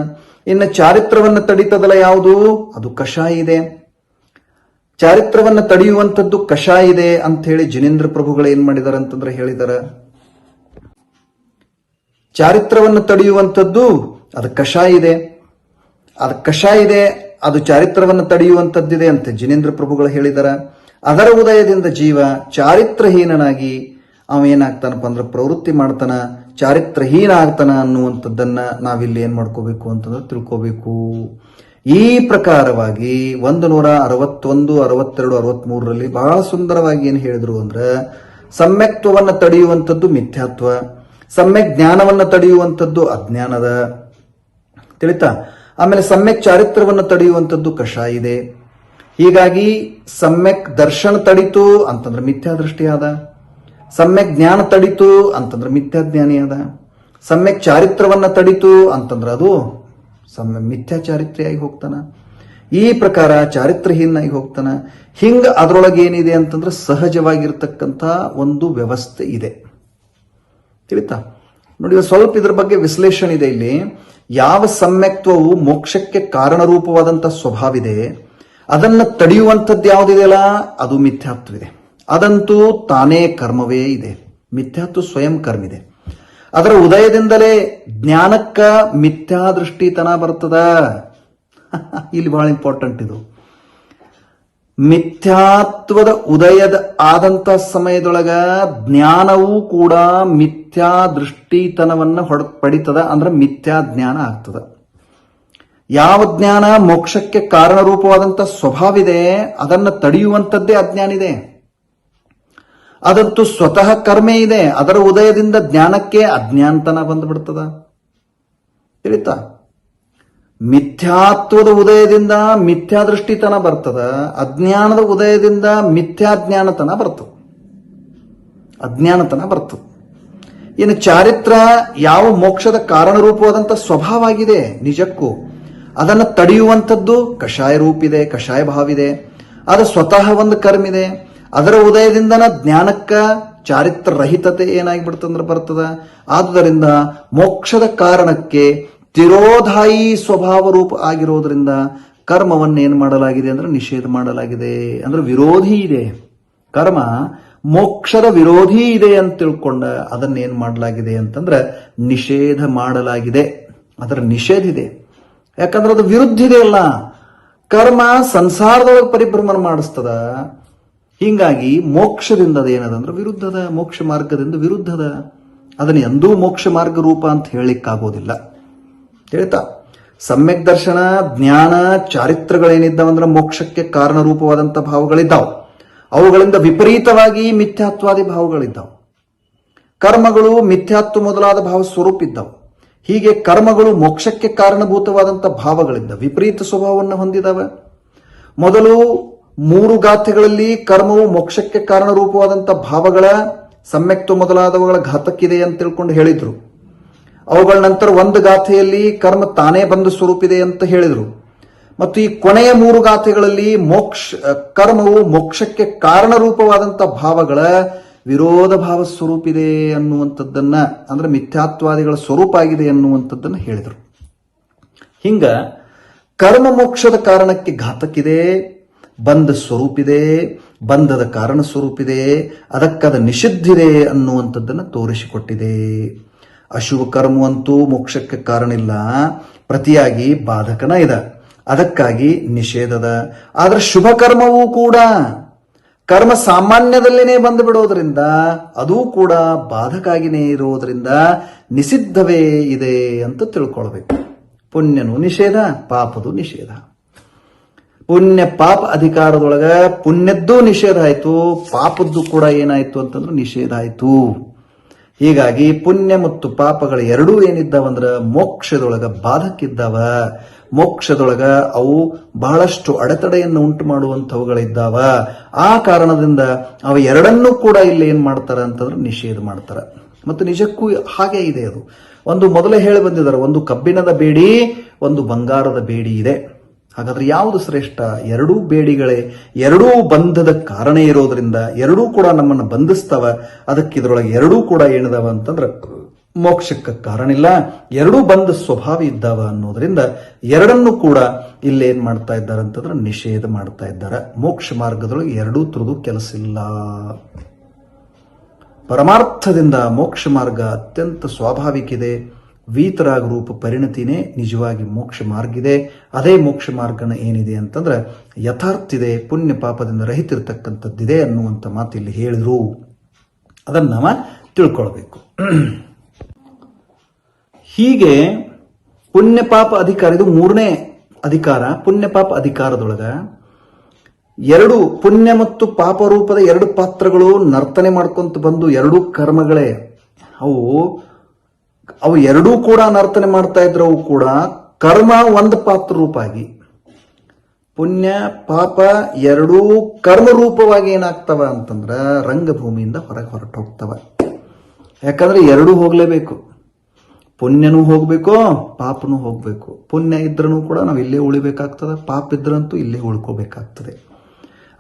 ಇನ್ನು ಚಾರಿತ್ರವನ್ನು ತಡಿತದಲ್ಲ ಯಾವುದು, ಅದು ಕಷಾಯ ಇದೆ. ಚಾರಿತ್ರವನ್ನು ತಡೆಯುವಂಥದ್ದು ಕಷಾಯ ಇದೆ ಅಂತ ಹೇಳಿ ಜಿನೇಂದ್ರ ಪ್ರಭುಗಳು ಏನ್ ಮಾಡಿದಾರೆ ಅಂತಂದ್ರೆ ಹೇಳಿದಾರ. ಚಾರಿತ್ರವನ್ನು ತಡೆಯುವಂಥದ್ದು ಅದು ಕಷಾಯ ಇದೆ, ಅದು ಚಾರಿತ್ರವನ್ನು ತಡೆಯುವಂಥದ್ದಿದೆ ಅಂತ ಜಿನೇಂದ್ರ ಪ್ರಭುಗಳು ಹೇಳಿದಾರ. ಅದರ ಉದಯದಿಂದ ಜೀವ ಚಾರಿತ್ರಹೀನನಾಗಿ ಅವ ಏನಾಗ್ತಾನಪ್ಪ ಅಂದ್ರೆ ಪ್ರವೃತ್ತಿ ಮಾಡ್ತಾನ, ಚಾರಿತ್ರಹೀನ ಆಗ್ತಾನ ಅನ್ನುವಂಥದ್ದನ್ನ ನಾವಿಲ್ಲಿ ಏನ್ ಮಾಡ್ಕೋಬೇಕು ಅಂತಂದ್ರೆ ತಿಳ್ಕೋಬೇಕು. ಈ ಪ್ರಕಾರವಾಗಿ 161, 62, 63ರಲ್ಲಿ ಬಹಳ ಸುಂದರವಾಗಿ ಏನ್ ಹೇಳಿದ್ರು ಅಂದ್ರೆ, ಸಮ್ಯಕ್ತ್ವವನ್ನು ತಡೆಯುವಂಥದ್ದು ಮಿಥ್ಯಾತ್ವ, ಸಮ್ಯಕ್ ಜ್ಞಾನವನ್ನು ತಡೆಯುವಂಥದ್ದು ಅಜ್ಞಾನದ, ತಿಳಿತಾ? ಆಮೇಲೆ ಸಮ್ಯಕ್ ಚಾರಿತ್ರವನ್ನು ತಡೆಯುವಂಥದ್ದು ಕಷಾಯ ಇದೆ. ಹೀಗಾಗಿ ಸಮ್ಯಕ್ ದರ್ಶನ ತಡಿತು ಅಂತಂದ್ರೆ ಮಿಥ್ಯಾದೃಷ್ಟಿ ಆದ, ಸಮ್ಯಕ್ ಜ್ಞಾನ ತಡಿತು ಅಂತಂದ್ರೆ ಮಿಥ್ಯಾಜ್ಞಾನಿ ಆದ, ಸಮ್ಯಕ್ ಚಾರಿತ್ರವನ್ನ ತಡಿತು ಅಂತಂದ್ರೆ ಅದು ಮಿಥ್ಯಾ ಚಾರಿತ್ರ್ಯಾಗಿ ಹೋಗ್ತಾನ. ಈ ಪ್ರಕಾರ ಚಾರಿತ್ರಹೀನಾಗಿ ಹೋಗ್ತಾನ. ಹಿಂಗ ಅದರೊಳಗೆ ಏನಿದೆ ಅಂತಂದ್ರೆ ಸಹಜವಾಗಿರ್ತಕ್ಕಂಥ ಒಂದು ವ್ಯವಸ್ಥೆ ಇದೆ, ತಿಳಿತಾ? ನೋಡಿ, ಸ್ವಲ್ಪ ಇದ್ರ ಬಗ್ಗೆ ವಿಶ್ಲೇಷಣೆ ಇದೆ ಇಲ್ಲಿ. ಯಾವ ಸಮ್ಯಕ್ತ್ವವು ಮೋಕ್ಷಕ್ಕೆ ಕಾರಣರೂಪವಾದಂಥ ಸ್ವಭಾವಿದೆ, ಅದನ್ನ ತಡೆಯುವಂಥದ್ದು ಯಾವುದಿದೆಯಲ್ಲ ಅದು ಮಿಥ್ಯಾತ್ವವಿದೆ. ಅದಂತೂ ತಾನೇ ಕರ್ಮವೇ ಇದೆ, ಮಿಥ್ಯಾತ್ವ ಸ್ವಯಂ ಕರ್ಮಿದೆ. ಅದರ ಉದಯದಿಂದಲೇ ಜ್ಞಾನಕ್ಕ ಮಿಥ್ಯಾದೃಷ್ಟಿತನ ಬರ್ತದ. ಇಲ್ಲಿ ಬಹಳ ಇಂಪಾರ್ಟೆಂಟ್ ಇದು. ಮಿಥ್ಯಾತ್ವದ ಉದಯದ ಆದಂತ ಸಮಯದೊಳಗ ಜ್ಞಾನವೂ ಕೂಡ ಮಿಥ್ಯಾ ದೃಷ್ಟಿತನವನ್ನ ಪಡಿತದ, ಅಂದ್ರೆ ಮಿಥ್ಯಾ ಜ್ಞಾನ ಆಗ್ತದ. ಯಾವ ಜ್ಞಾನ ಮೋಕ್ಷಕ್ಕೆ ಕಾರಣರೂಪವಾದಂತ ಸ್ವಭಾವಿದೆ ಅದನ್ನ ತಡೆಯುವಂಥದ್ದೇ ಅಜ್ಞಾನಿದೆ. ಅದಂತೂ ಸ್ವತಃ ಕರ್ಮೆ ಇದೆ. ಅದರ ಉದಯದಿಂದ ಜ್ಞಾನಕ್ಕೆ ಅಜ್ಞಾನತನ ಬಂದ್ಬಿಡ್ತದ, ತಿಳಿತಾ? ಮಿಥ್ಯಾತ್ವದ ಉದಯದಿಂದ ಮಿಥ್ಯಾದೃಷ್ಟಿತನ ಬರ್ತದ, ಅಜ್ಞಾನದ ಉದಯದಿಂದ ಮಿಥ್ಯಾಜ್ಞಾನತನ ಬರ್ತದ, ಅಜ್ಞಾನತನ ಬರ್ತದ. ಇನ್ನು ಚಾರಿತ್ರ ಯಾವ ಮೋಕ್ಷದ ಕಾರಣರೂಪವಾದಂಥ ಸ್ವಭಾವ ಆಗಿದೆ ನಿಜಕ್ಕೂ, ಅದನ್ನು ತಡೆಯುವಂಥದ್ದು ಕಷಾಯ ರೂಪಿದೆ, ಕಷಾಯ ಭಾವಿದೆ. ಅದು ಸ್ವತಃ ಒಂದು ಕರ್ಮಿದೆ. ಅದರ ಉದಯದಿಂದನ ಜ್ಞಾನಕ್ಕ ಚಾರಿತ್ರ ರಹಿತತೆ ಏನಾಗಿಬಿಡ್ತಂದ್ರೆ ಬರ್ತದ. ಆದುದರಿಂದ ಮೋಕ್ಷದ ಕಾರಣಕ್ಕೆ ತಿರೋಧಾಯಿ ಸ್ವಭಾವ ರೂಪ ಆಗಿರೋದ್ರಿಂದ ಕರ್ಮವನ್ನು ಏನು ಮಾಡಲಾಗಿದೆ ಅಂದ್ರೆ ನಿಷೇಧ ಮಾಡಲಾಗಿದೆ. ಅಂದ್ರೆ ವಿರೋಧಿ ಇದೆ, ಕರ್ಮ ಮೋಕ್ಷದ ವಿರೋಧಿ ಇದೆ ಅಂತ ತಿಳ್ಕೊಂಡ ಅದನ್ನೇನು ಮಾಡಲಾಗಿದೆ ಅಂತಂದ್ರೆ ನಿಷೇಧ ಮಾಡಲಾಗಿದೆ. ಅದರ ನಿಷೇಧ ಇದೆ, ಯಾಕಂದ್ರೆ ಅದು ವಿರುದ್ಧ ಇದೆ ಅಲ್ಲ. ಕರ್ಮ ಸಂಸಾರದೊಳಗೆ ಪರಿಭ್ರಮಣ ಮಾಡಿಸ್ತದ. ಹೀಗಾಗಿ ಮೋಕ್ಷದಿಂದ ಅದೇನದಂದ್ರೆ ವಿರುದ್ಧದ, ಮೋಕ್ಷ ಮಾರ್ಗದಿಂದ ವಿರುದ್ಧದ. ಅದನ್ನ ಎಂದೂ ಮೋಕ್ಷ ಮಾರ್ಗ ರೂಪ ಅಂತ ಹೇಳಲಿಕ್ಕಾಗೋದಿಲ್ಲ, ಹೇಳ್ತಾ? ಸಮ್ಯಕ್ ದರ್ಶನ, ಜ್ಞಾನ, ಚಾರಿತ್ರಗಳೇನಿದ್ದಾವಂದ್ರೆ ಮೋಕ್ಷಕ್ಕೆ ಕಾರಣ ರೂಪವಾದಂಥ ಭಾವಗಳಿದ್ದಾವೆ. ಅವುಗಳಿಂದ ವಿಪರೀತವಾಗಿ ಮಿಥ್ಯಾತ್ವಾದಿ ಭಾವಗಳಿದ್ದಾವೆ. ಕರ್ಮಗಳು ಮಿಥ್ಯಾತ್ವ ಮೊದಲಾದ ಭಾವ ಸ್ವರೂಪ ಇದ್ದಾವೆ. ಹೀಗೆ ಕರ್ಮಗಳು ಮೋಕ್ಷಕ್ಕೆ ಕಾರಣಭೂತವಾದಂಥ ಭಾವಗಳಿಂದ ವಿಪರೀತ ಸ್ವಭಾವವನ್ನು ಹೊಂದಿದಾವೆ. ಮೊದಲು 3 ಗಾಥೆಗಳಲ್ಲಿ ಕರ್ಮವು ಮೋಕ್ಷಕ್ಕೆ ಕಾರಣ ರೂಪವಾದಂಥ ಭಾವಗಳ ಸಮ್ಯಕ್ತ್ವ ಮೊದಲಾದವುಗಳ ಘಾತಕ್ಕಿದೆ ಅಂತ ತಿಳ್ಕೊಂಡು ಹೇಳಿದ್ರು. ಅವುಗಳ ನಂತರ 1 ಗಾಥೆಯಲ್ಲಿ ಕರ್ಮ ತಾನೇ ಬಂದ ಸ್ವರೂಪಿದೆ ಅಂತ ಹೇಳಿದ್ರು. ಮತ್ತು ಈ ಕೊನೆಯ 3 ಗಾಥೆಗಳಲ್ಲಿ ಕರ್ಮವು ಮೋಕ್ಷಕ್ಕೆ ಕಾರಣ ರೂಪವಾದಂಥ ಭಾವಗಳ ವಿರೋಧ ಭಾವ ಸ್ವರೂಪಿದೆ ಅನ್ನುವಂಥದ್ದನ್ನ, ಅಂದ್ರೆ ಮಿಥ್ಯಾತ್ವಾದಿಗಳ ಸ್ವರೂಪ ಆಗಿದೆ ಅನ್ನುವಂಥದ್ದನ್ನ ಹೇಳಿದರು. ಹಿಂಗ ಕರ್ಮ ಮೋಕ್ಷದ ಕಾರಣಕ್ಕೆ ಘಾತಕ್ಕಿದೆ, ಬಂಧ ಸ್ವರೂಪಿದೆ, ಬಂಧದ ಕಾರಣ ಸ್ವರೂಪಿದೆ, ಅದಕ್ಕದ ನಿಷಿದ್ಧಿದೆ ಅನ್ನುವಂಥದ್ದನ್ನ ತೋರಿಸಿಕೊಟ್ಟಿದೆ. ಅಶುಭ ಕರ್ಮವಂತೂ ಮೋಕ್ಷಕ್ಕೆ ಕಾರಣ ಇಲ್ಲ, ಪ್ರತಿಯಾಗಿ ಬಾಧಕನ ಇದೆ. ಅದಕ್ಕಾಗಿ ನಿಷೇಧದ. ಆದ್ರೆ ಶುಭ ಕರ್ಮವೂ ಕೂಡ ಕರ್ಮ ಸಾಮಾನ್ಯದಲ್ಲೇನೆ ಬಂದು ಬಿಡೋದ್ರಿಂದ ಅದೂ ಕೂಡ ಬಾಧಕಾಗಿನೇ ಇರೋದ್ರಿಂದ ನಿಷಿದ್ಧವೇ ಇದೆ ಅಂತ ತಿಳ್ಕೊಳ್ಬೇಕು. ಪುಣ್ಯನು ನಿಷೇಧ, ಪಾಪದು ನಿಷೇಧ. ಪುಣ್ಯ ಪಾಪ ಅಧಿಕಾರದೊಳಗ ಪುಣ್ಯದ್ದು ನಿಷೇಧ ಆಯ್ತು, ಪಾಪದ್ದು ಕೂಡ ಏನಾಯ್ತು ಅಂತಂದ್ರೆ ನಿಷೇಧ ಆಯ್ತು. ಹೀಗಾಗಿ ಪುಣ್ಯ ಮತ್ತು ಪಾಪಗಳು ಎರಡೂ ಏನಿದ್ದಾವಂದ್ರ ಮೋಕ್ಷದೊಳಗ ಬಾಧಕ್ಕಿದ್ದಾವ. ಮೋಕ್ಷದೊಳಗ ಅವು ಬಹಳಷ್ಟು ಅಡೆತಡೆಯನ್ನು ಉಂಟು ಮಾಡುವಂಥವುಗಳಿದ್ದಾವ. ಆ ಕಾರಣದಿಂದ ಅವ ಎರಡನ್ನೂ ಕೂಡ ಇಲ್ಲಿ ಏನ್ ಮಾಡ್ತಾರ ಅಂತಂದ್ರೆ ನಿಷೇಧ ಮಾಡ್ತಾರ. ಮತ್ತು ನಿಜಕ್ಕೂ ಹಾಗೆ ಇದೆ. ಅದು ಒಂದು ಮೊದಲೇ ಹೇಳಿ ಬಂದಿದ್ದಾರೆ, ಒಂದು ಕಬ್ಬಿಣದ ಬೇಡಿ, ಒಂದು ಬಂಗಾರದ ಬೇಡಿ ಇದೆ. ಹಾಗಾದ್ರೆ ಯಾವುದು ಶ್ರೇಷ್ಠ? ಎರಡೂ ಬೇಡಿಗಳೇ, ಎರಡೂ ಬಂಧದ ಕಾರಣ ಇರೋದ್ರಿಂದ ಎರಡೂ ಕೂಡ ನಮ್ಮನ್ನು ಬಂಧಿಸ್ತಾವ. ಅದಕ್ಕೆ ಇದರೊಳಗೆ ಎರಡೂ ಕೂಡ ಏನಿದಾವ ಅಂತಂದ್ರೆ ಮೋಕ್ಷಕ್ಕೆ ಕಾರಣ ಇಲ್ಲ, ಎರಡೂ ಬಂಧ ಸ್ವಭಾವ ಇದ್ದಾವ ಅನ್ನೋದ್ರಿಂದ ಎರಡನ್ನೂ ಕೂಡ ಇಲ್ಲೇನ್ ಮಾಡ್ತಾ ಇದ್ದಾರೆ ಅಂತಂದ್ರೆ ನಿಷೇಧ ಮಾಡ್ತಾ ಇದ್ದಾರೆ. ಮೋಕ್ಷ ಮಾರ್ಗದೊಳಗೆ ಎರಡೂ ತುರಿದು ಕೆಲಸ ಇಲ್ಲ. ಪರಮಾರ್ಥದಿಂದ ಮೋಕ್ಷ ಮಾರ್ಗ ಅತ್ಯಂತ ಸ್ವಾಭಾವಿಕ ಇದೆ. ವೀತರಾಗ ರೂಪ ಪರಿಣತಿನೇ ನಿಜವಾಗಿ ಮೋಕ್ಷ ಮಾರ್ಗ ಇದೆ. ಅದೇ ಮೋಕ್ಷ ಮಾರ್ಗನ ಏನಿದೆ ಅಂತಂದ್ರೆ ಯಥಾರ್ಥ ಇದೆ, ಪುಣ್ಯ ಪಾಪದಿಂದ ರಹಿತಿರ್ತಕ್ಕಂಥದ್ದಿದೆ ಅನ್ನುವಂಥ ಮಾತು ಇಲ್ಲಿ ಹೇಳಿದ್ರು. ಅದನ್ನು ನಾವು ತಿಳ್ಕೊಳ್ಬೇಕು. ಹೀಗೆ ಪುಣ್ಯ ಪಾಪ ಅಧಿಕಾರ, ಇದು ಮೂರನೇ ಅಧಿಕಾರ. ಪುಣ್ಯ ಪಾಪ ಅಧಿಕಾರದೊಳಗ ಎರಡು ಪುಣ್ಯ ಮತ್ತು ಪಾಪ ರೂಪದ ಎರಡು ಪಾತ್ರಗಳು ನರ್ತನೆ ಮಾಡ್ಕೊಂತ ಬಂದು ಎರಡೂ ಕರ್ಮಗಳೇ ಅವು ಎರಡೂ ಕೂಡ ನರ್ತನೆ ಮಾಡ್ತಾ ಇದ್ರವು ಕೂಡ ಕರ್ಮ ಒಂದು ಪಾತ್ರ ರೂಪಾಗಿ, ಪುಣ್ಯ ಪಾಪ ಎರಡೂ ಕರ್ಮ ರೂಪವಾಗಿ ಏನಾಗ್ತವ ಅಂತಂದ್ರ ರಂಗಭೂಮಿಯಿಂದ ಹೊರಗೆ ಹೊರಟು ಹೋಗ್ತವ. ಯಾಕಂದ್ರೆ ಎರಡೂ ಹೋಗ್ಲೇಬೇಕು. ಪುಣ್ಯನೂ ಹೋಗ್ಬೇಕು, ಪಾಪನೂ ಹೋಗ್ಬೇಕು. ಪುಣ್ಯ ಇದ್ರೂ ಕೂಡ ನಾವು ಇಲ್ಲೇ ಉಳಿಬೇಕಾಗ್ತದೆ, ಪಾಪ ಇದ್ರಂತೂ ಇಲ್ಲೇ ಉಳ್ಕೋಬೇಕಾಗ್ತದೆ.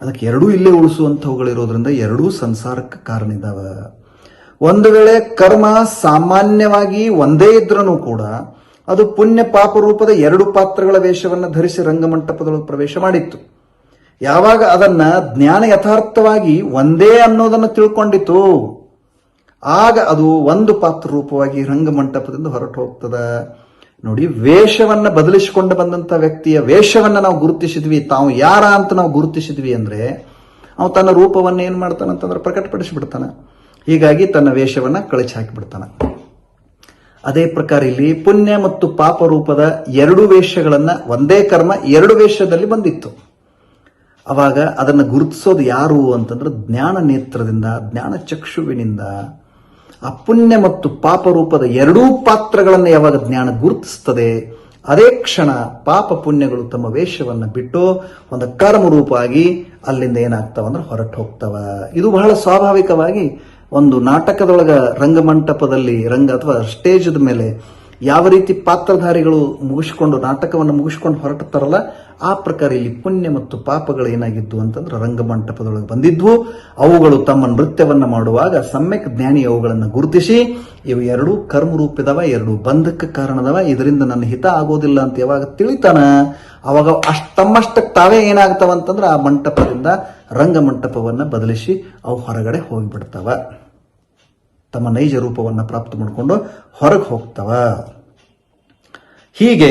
ಅದಕ್ಕೆ ಎರಡೂ ಇಲ್ಲೇ ಉಳಿಸುವಂಥವುಗಳಿರೋದ್ರಿಂದ ಎರಡೂ ಸಂಸಾರಕ್ಕೆ ಕಾರಣ ಇದಾವ. ಒಂದು ವೇಳೆ ಕರ್ಮ ಸಾಮಾನ್ಯವಾಗಿ ಒಂದೇ ಇದ್ರೂ ಕೂಡ ಅದು ಪುಣ್ಯ ಪಾಪ ರೂಪದ ಎರಡು ಪಾತ್ರಗಳ ವೇಷವನ್ನು ಧರಿಸಿ ರಂಗಮಂಟಪದೊಳಗೆ ಪ್ರವೇಶ ಮಾಡಿತ್ತು. ಯಾವಾಗ ಅದನ್ನ ಜ್ಞಾನ ಯಥಾರ್ಥವಾಗಿ ಒಂದೇ ಅನ್ನೋದನ್ನು ತಿಳ್ಕೊಂಡಿತು, ಆಗ ಅದು ಒಂದು ಪಾತ್ರ ರೂಪವಾಗಿ ರಂಗಮಂಟಪದಿಂದ ಹೊರಟು ಹೋಗ್ತದ. ನೋಡಿ, ವೇಷವನ್ನ ಬದಲಿಸಿಕೊಂಡು ಬಂದಂತ ವ್ಯಕ್ತಿಯ ವೇಷವನ್ನ ನಾವು ಗುರುತಿಸಿದ್ವಿ, ತಾವು ಯಾರ ಅಂತ ನಾವು ಗುರುತಿಸಿದ್ವಿ ಅಂದ್ರೆ ಅವ ತನ್ನ ರೂಪವನ್ನ ಏನ್ ಮಾಡ್ತಾನಂತಂದ್ರೆ ಪ್ರಕಟಪಡಿಸಿಬಿಡ್ತಾನ. ಹೀಗಾಗಿ ತನ್ನ ವೇಷವನ್ನ ಕಳಚಿ ಹಾಕಿಬಿಡ್ತಾನ. ಅದೇ ಪ್ರಕಾರ ಇಲ್ಲಿ ಪುಣ್ಯ ಮತ್ತು ಪಾಪ ರೂಪದ ಎರಡು ವೇಷಗಳನ್ನ, ಒಂದೇ ಕರ್ಮ ಎರಡು ವೇಷದಲ್ಲಿ ಬಂದಿತ್ತು. ಅವಾಗ ಅದನ್ನ ಗುರುತಿಸೋದು ಯಾರು ಅಂತಂದ್ರೆ ಜ್ಞಾನ ನೇತ್ರದಿಂದ, ಜ್ಞಾನ ಚಕ್ಷುವಿನಿಂದ. ಆ ಪುಣ್ಯ ಮತ್ತು ಪಾಪ ರೂಪದ ಎರಡೂ ಪಾತ್ರಗಳನ್ನು ಯಾವಾಗ ಜ್ಞಾನ ಗುರುತಿಸ್ತದೆ, ಅದೇ ಕ್ಷಣ ಪಾಪ ಪುಣ್ಯಗಳು ತಮ್ಮ ವೇಷವನ್ನು ಬಿಟ್ಟು ಒಂದು ಕರ್ಮ ರೂಪವಾಗಿ ಅಲ್ಲಿಂದ ಏನಾಗ್ತಾವ ಅಂದ್ರೆ ಹೊರಟು ಹೋಗ್ತಾವ. ಇದು ಬಹಳ ಸ್ವಾಭಾವಿಕವಾಗಿ ಒಂದು ನಾಟಕದೊಳಗ ರಂಗಮಂಟಪದಲ್ಲಿ ಅಥವಾ ಸ್ಟೇಜದ ಮೇಲೆ ಯಾವ ರೀತಿ ಪಾತ್ರಧಾರಿಗಳು ಮುಗಿಸ್ಕೊಂಡು ನಾಟಕವನ್ನು ಮುಗಿಸ್ಕೊಂಡು ಹೊರಟುತ್ತಾರಲ್ಲ, ಆ ಪ್ರಕಾರ ಇಲ್ಲಿ ಪುಣ್ಯ ಮತ್ತು ಪಾಪಗಳು ಏನಾಗಿದ್ವು ಅಂತಂದ್ರೆ ರಂಗಮಂಟಪದೊಳಗೆ ಬಂದಿದ್ವು. ಅವುಗಳು ತಮ್ಮ ನೃತ್ಯವನ್ನ ಮಾಡುವಾಗ ಸಮ್ಯಕ್ ಜ್ಞಾನಿ ಅವುಗಳನ್ನು ಗುರುತಿಸಿ ಇವು ಎರಡೂ ಕರ್ಮರೂಪಿದವ, ಎರಡು ಬಂಧಕ್ಕೆ ಕಾರಣದವ, ಇದರಿಂದ ನನ್ನ ಹಿತ ಆಗೋದಿಲ್ಲ ಅಂತ ಯಾವಾಗ ತಿಳಿತಾನ ಅವಾಗ ತಮ್ಮಷ್ಟಕ್ಕೆ ತಾವೇ ಏನಾಗ್ತಾವಂತಂದ್ರೆ ಆ ಮಂಟಪದಿಂದ ರಂಗಮಂಟಪವನ್ನ ಬದಲಿಸಿ ಅವು ಹೊರಗಡೆ ಹೋಗಿಬಿಡ್ತಾವ, ತಮ್ಮ ನೈಜ ರೂಪವನ್ನ ಪ್ರಾಪ್ತ ಮಾಡಿಕೊಂಡು ಹೊರಗೆ ಹೋಗ್ತಾವ. ಹೀಗೆ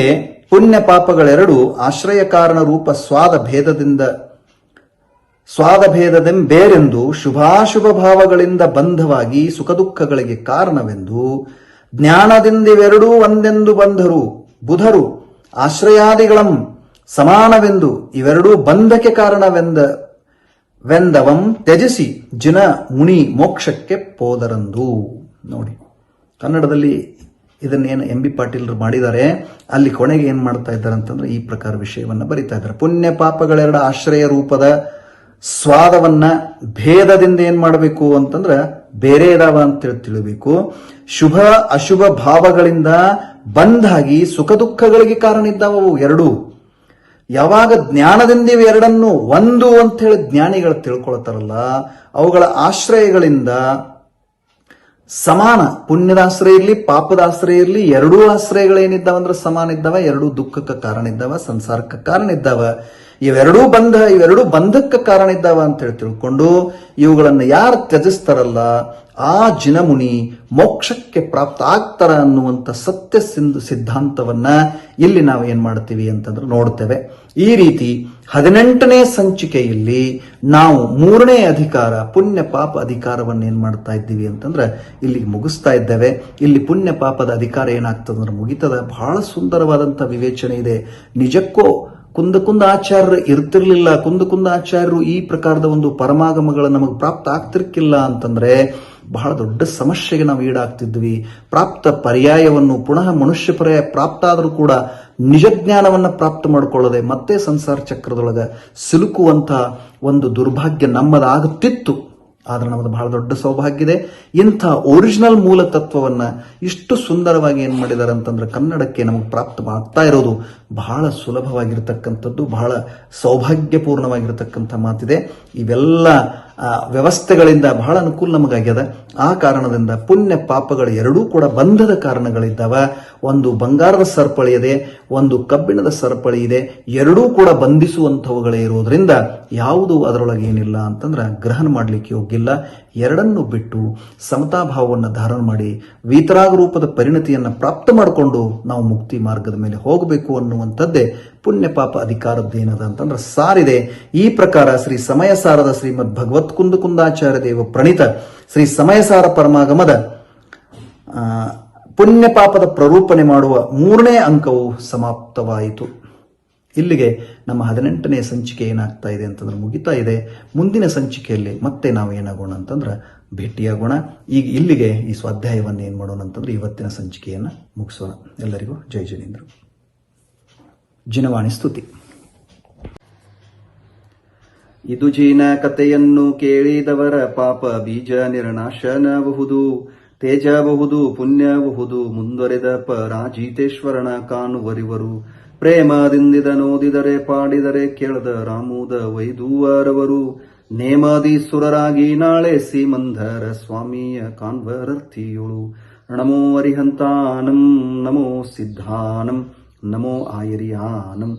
ಪುಣ್ಯ ಪಾಪಗಳೆರಡು ಆಶ್ರಯ ಕಾರಣ ರೂಪ ಸ್ವಾದಭೇದದೆಂಬೇರೆಂದು ಶುಭಾಶುಭ ಭಾವಗಳಿಂದ ಬಂಧವಾಗಿ ಸುಖ ದುಃಖಗಳಿಗೆ ಕಾರಣವೆಂದು ಜ್ಞಾನದಿಂದಿವೆರಡೂ ಒಂದೆಂದು ಬಂಧರು ಬುಧರು ಆಶ್ರಯಾದಿಗಳಂ ಸಮಾನವೆಂದು ಇವೆರಡೂ ಬಂಧಕ್ಕೆ ಕಾರಣವೆಂದವಂ ತ್ಯಜಿಸಿ ಜಿನ ಮುನಿ ಮೋಕ್ಷಕ್ಕೆ ಪೋದರಂದು. ನೋಡಿ, ಕನ್ನಡದಲ್ಲಿ ಇದನ್ನೇನು ಎಂ.ಬಿ. ಪಾಟೀಲರು ಮಾಡಿದ್ದಾರೆ. ಅಲ್ಲಿ ಕೊನೆಗೆ ಏನ್ ಮಾಡ್ತಾ ಇದ್ದಾರೆ ಅಂತಂದ್ರೆ ಈ ಪ್ರಕಾರ ವಿಷಯವನ್ನ ಬರಿತಾ ಇದ್ದಾರೆ. ಪುಣ್ಯ ಪಾಪಗಳೆರಡು ಆಶ್ರಯ ರೂಪದ ಸ್ವಾದವನ್ನ ಭೇದದಿಂದ ಏನ್ ಮಾಡಬೇಕು ಅಂತಂದ್ರೆ ಬೇರೆ ಇದಾವ ಅಂತ ತಿಳಿಬೇಕು. ಶುಭ ಅಶುಭ ಭಾವಗಳಿಂದ ಬಂದಾಗಿ ಸುಖ ದುಃಖಗಳಿಗೆ ಕಾರಣ ಇದ್ದಾವವು ಎರಡು. ಯಾವಾಗ ಜ್ಞಾನದಿಂದ ಇವೆರಡನ್ನು ಒಂದು ಅಂತ ಹೇಳಿ ಜ್ಞಾನಿಗಳು ತಿಳ್ಕೊಳ್ತಾರಲ್ಲ, ಅವುಗಳ ಆಶ್ರಯಗಳಿಂದ ಸಮಾನ, ಪುಣ್ಯದ ಆಶ್ರಯ ಇರಲಿ ಪಾಪದ ಆಶ್ರಯ ಇರಲಿ, ಎರಡೂ ಆಶ್ರಯಗಳೇನಿದ್ದಾವ ಅಂದ್ರೆ ಸಮಾನ ಇದ್ದಾವ, ಎರಡೂ ದುಃಖಕ್ಕೆ ಕಾರಣ ಇದ್ದಾವ, ಸಂಸಾರಕ್ಕೆ ಕಾರಣ ಇದ್ದಾವ. ಇವೆರಡೂ ಬಂಧಕ್ಕೆ ಕಾರಣ ಇದ್ದಾವ ಅಂತ ಹೇಳಿ ತಿಳ್ಕೊಂಡು ಇವುಗಳನ್ನು ಯಾರು ತ್ಯಜಿಸ್ತಾರಲ್ಲ ಆ ಜಿನಮುನಿ ಮೋಕ್ಷಕ್ಕೆ ಪ್ರಾಪ್ತ ಆಗ್ತಾರ ಅನ್ನುವಂಥ ಸತ್ಯ ಸಿದ್ಧಾಂತವನ್ನ ಇಲ್ಲಿ ನಾವು ಏನ್ ಮಾಡ್ತೀವಿ ಅಂತಂದ್ರೆ ನೋಡ್ತೇವೆ. ಈ ರೀತಿ 18ನೇ ಸಂಚಿಕೆಯಲ್ಲಿ ನಾವು 3ನೇ ಅಧಿಕಾರ ಪುಣ್ಯ ಪಾಪ ಅಧಿಕಾರವನ್ನು ಏನ್ ಮಾಡ್ತಾ ಇದ್ದೀವಿ ಅಂತಂದ್ರೆ ಇಲ್ಲಿಗೆ ಮುಗಿಸ್ತಾ ಇದ್ದೇವೆ. ಇಲ್ಲಿ ಪುಣ್ಯ ಪಾಪದ ಅಧಿಕಾರ ಏನಾಗ್ತದಂದ್ರೆ ಮುಗಿತದ. ಬಹಳ ಸುಂದರವಾದಂತ ವಿವೇಚನೆ ಇದೆ. ನಿಜಕ್ಕೂ ಕುಂದ ಆಚಾರ್ಯರು ಇರ್ತಿರ್ಲಿಲ್ಲ, ಕುಂದ ಆಚಾರ್ಯರು ಈ ಪ್ರಕಾರದ ಒಂದು ಪರಮಾಗಮಗಳ ನಮಗೆ ಪ್ರಾಪ್ತ ಆಗ್ತಿರ್ಕಿಲ್ಲ ಅಂತಂದ್ರೆ ಬಹಳ ದೊಡ್ಡ ಸಮಸ್ಯೆಗೆ ನಾವು ಈಡಾಗ್ತಿದ್ವಿ. ಪ್ರಾಪ್ತ ಪರ್ಯಾಯವನ್ನು ಪುನಃ ಮನುಷ್ಯ ಪರ್ಯಾಯ ಪ್ರಾಪ್ತ ಆದರೂ ಕೂಡ ನಿಜ ಜ್ಞಾನವನ್ನ ಪ್ರಾಪ್ತ ಮಾಡಿಕೊಳ್ಳದೆ ಮತ್ತೆ ಸಂಸಾರ ಚಕ್ರದೊಳಗ ಸಿಲುಕುವಂತ ಒಂದು ದುರ್ಭಾಗ್ಯ ನಮ್ಮದಾಗುತ್ತಿತ್ತು. ಆದ್ರೆ ನಮ್ಮದು ಬಹಳ ದೊಡ್ಡ ಸೌಭಾಗ್ಯ ಇದೆ. ಇಂಥ ಒರಿಜಿನಲ್ ಮೂಲ ತತ್ವವನ್ನ ಇಷ್ಟು ಸುಂದರವಾಗಿ ಏನ್ ಮಾಡಿದಾರೆ ಅಂತಂದ್ರೆ ಕನ್ನಡಕ್ಕೆ ನಮಗೆ ಪ್ರಾಪ್ತವಾಗ್ತಾ ಇರೋದು ಬಹಳ ಸುಲಭವಾಗಿರ್ತಕ್ಕಂಥದ್ದು, ಬಹಳ ಸೌಭಾಗ್ಯಪೂರ್ಣವಾಗಿರ್ತಕ್ಕಂಥ ಮಾತಿದೆ. ಇವೆಲ್ಲ ವ್ಯವಸ್ಥೆಗಳಿಂದ ಬಹಳ ಅನುಕೂಲ ನಮಗಾಗ್ಯದ. ಆ ಕಾರಣದಿಂದ ಪುಣ್ಯ ಪಾಪಗಳು ಎರಡೂ ಕೂಡ ಬಂಧದ ಕಾರಣಗಳಿದ್ದಾವ. ಒಂದು ಬಂಗಾರದ ಸರಪಳಿ ಇದೆ, ಒಂದು ಕಬ್ಬಿಣದ ಸರಪಳಿ ಇದೆ. ಎರಡೂ ಕೂಡ ಬಂಧಿಸುವಂಥವುಗಳೇ ಇರೋದ್ರಿಂದ ಯಾವುದು ಅದರೊಳಗೆ ಏನಿಲ್ಲ ಅಂತಂದ್ರೆ ಗ್ರಹಣ ಮಾಡ್ಲಿಕ್ಕೆ ಯೋಗ್ಯಿಲ್ಲ. ಎರಡನ್ನು ಬಿಟ್ಟು ಸಮತಾಭಾವವನ್ನು ಧಾರಣ ಮಾಡಿ ವೀತರಾಗ ರೂಪದ ಪರಿಣತಿಯನ್ನು ಪ್ರಾಪ್ತ ಮಾಡಿಕೊಂಡು ನಾವು ಮುಕ್ತಿ ಮಾರ್ಗದ ಮೇಲೆ ಹೋಗಬೇಕು ಅನ್ನುವಂಥದ್ದೇ ಪುಣ್ಯ ಪಾಪ ಅಧಿಕಾರದ್ದೇನದ ಅಂತಂದ್ರೆ ಸಾರಿದೆ. ಈ ಪ್ರಕಾರ ಶ್ರೀ ಸಮಯಸಾರದ ಶ್ರೀಮದ್ ಭಗವತ್ ಕುಂದಾಚಾರ್ಯ ದೇವ ಪ್ರಣೀತ ಶ್ರೀ ಸಮಯಸಾರ ಪರಮಾಗಮದ ಪುಣ್ಯ ಪಾಪದ ಪ್ರರೂಪಣೆ ಮಾಡುವ 3ನೇ ಅಂಕವು ಸಮಾಪ್ತವಾಯಿತು. ಇಲ್ಲಿಗೆ ನಮ್ಮ 18ನೇ ಸಂಚಿಕೆ ಏನಾಗ್ತಾ ಇದೆ ಅಂತಂದ್ರೆ ಮುಗಿತಾ ಇದೆ. ಮುಂದಿನ ಸಂಚಿಕೆಯಲ್ಲಿ ಮತ್ತೆ ನಾವು ಏನಾಗೋಣ ಅಂತಂದ್ರೆ ಭೇಟಿಯಾಗೋಣ. ಈಗ ಇಲ್ಲಿಗೆ ಈ ಸ್ವಾಧ್ಯಾಯವನ್ನು ಏನ್ ಮಾಡೋಣ ಅಂತಂದ್ರೆ ಇವತ್ತಿನ ಸಂಚಿಕೆಯನ್ನ ಮುಗಿಸೋಣ. ಎಲ್ಲರಿಗೂ ಜೈ ಜಿನೇಂದ್ರ. ಜಿನವಾಣಿ ಸ್ತುತಿ. ಇದು ಜಿನ ಕಥೆಯನ್ನು ಕೇಳಿದವರ ಪಾಪ ಬೀಜ ನಿರ್ನಾಶನಬಹುದು, ತೇಜಬಹುದು, ಪುಣ್ಯಬಹುದು, ಮುಂದುವರೆದ ಪರಾಜಿತೇಶ್ವರನ ಕಾಣುವರಿವರು. ಪ್ರೇಮದಿಂದಿದ ನೋದಿದರೆ ಪಾಡಿದರೆ ಕೇಳದ ರಾಮುದ ವೈದುವರವರು. ನೇಮದಿ ಸುರರಾಗಿ ನಾಳೆ ಸೀಮಂಧರ ಸ್ವಾಮಿಯ ಕಾನ್ವರರ್ಥಿಯುಳು. ನಮೋ ಅರಿಹಂತಾನಂ, ನಮೋ ಸಿದ್ಧಾನಂ, ನಮೋ ಆಯರ್ಯಾನಂ,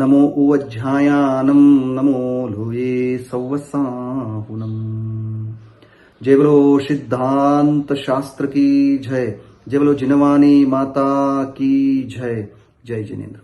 ನಮೋ ಉವಜ್ಜಾಯಾನಂ, ನಮೋ ಲೋಯೇ ಸೌವಸಾಹುನಂ. जय बोलो सिद्धांत शास्त्र की जय. जय बोलो जिनवानी माता की जय. जय जिनेन्द्र.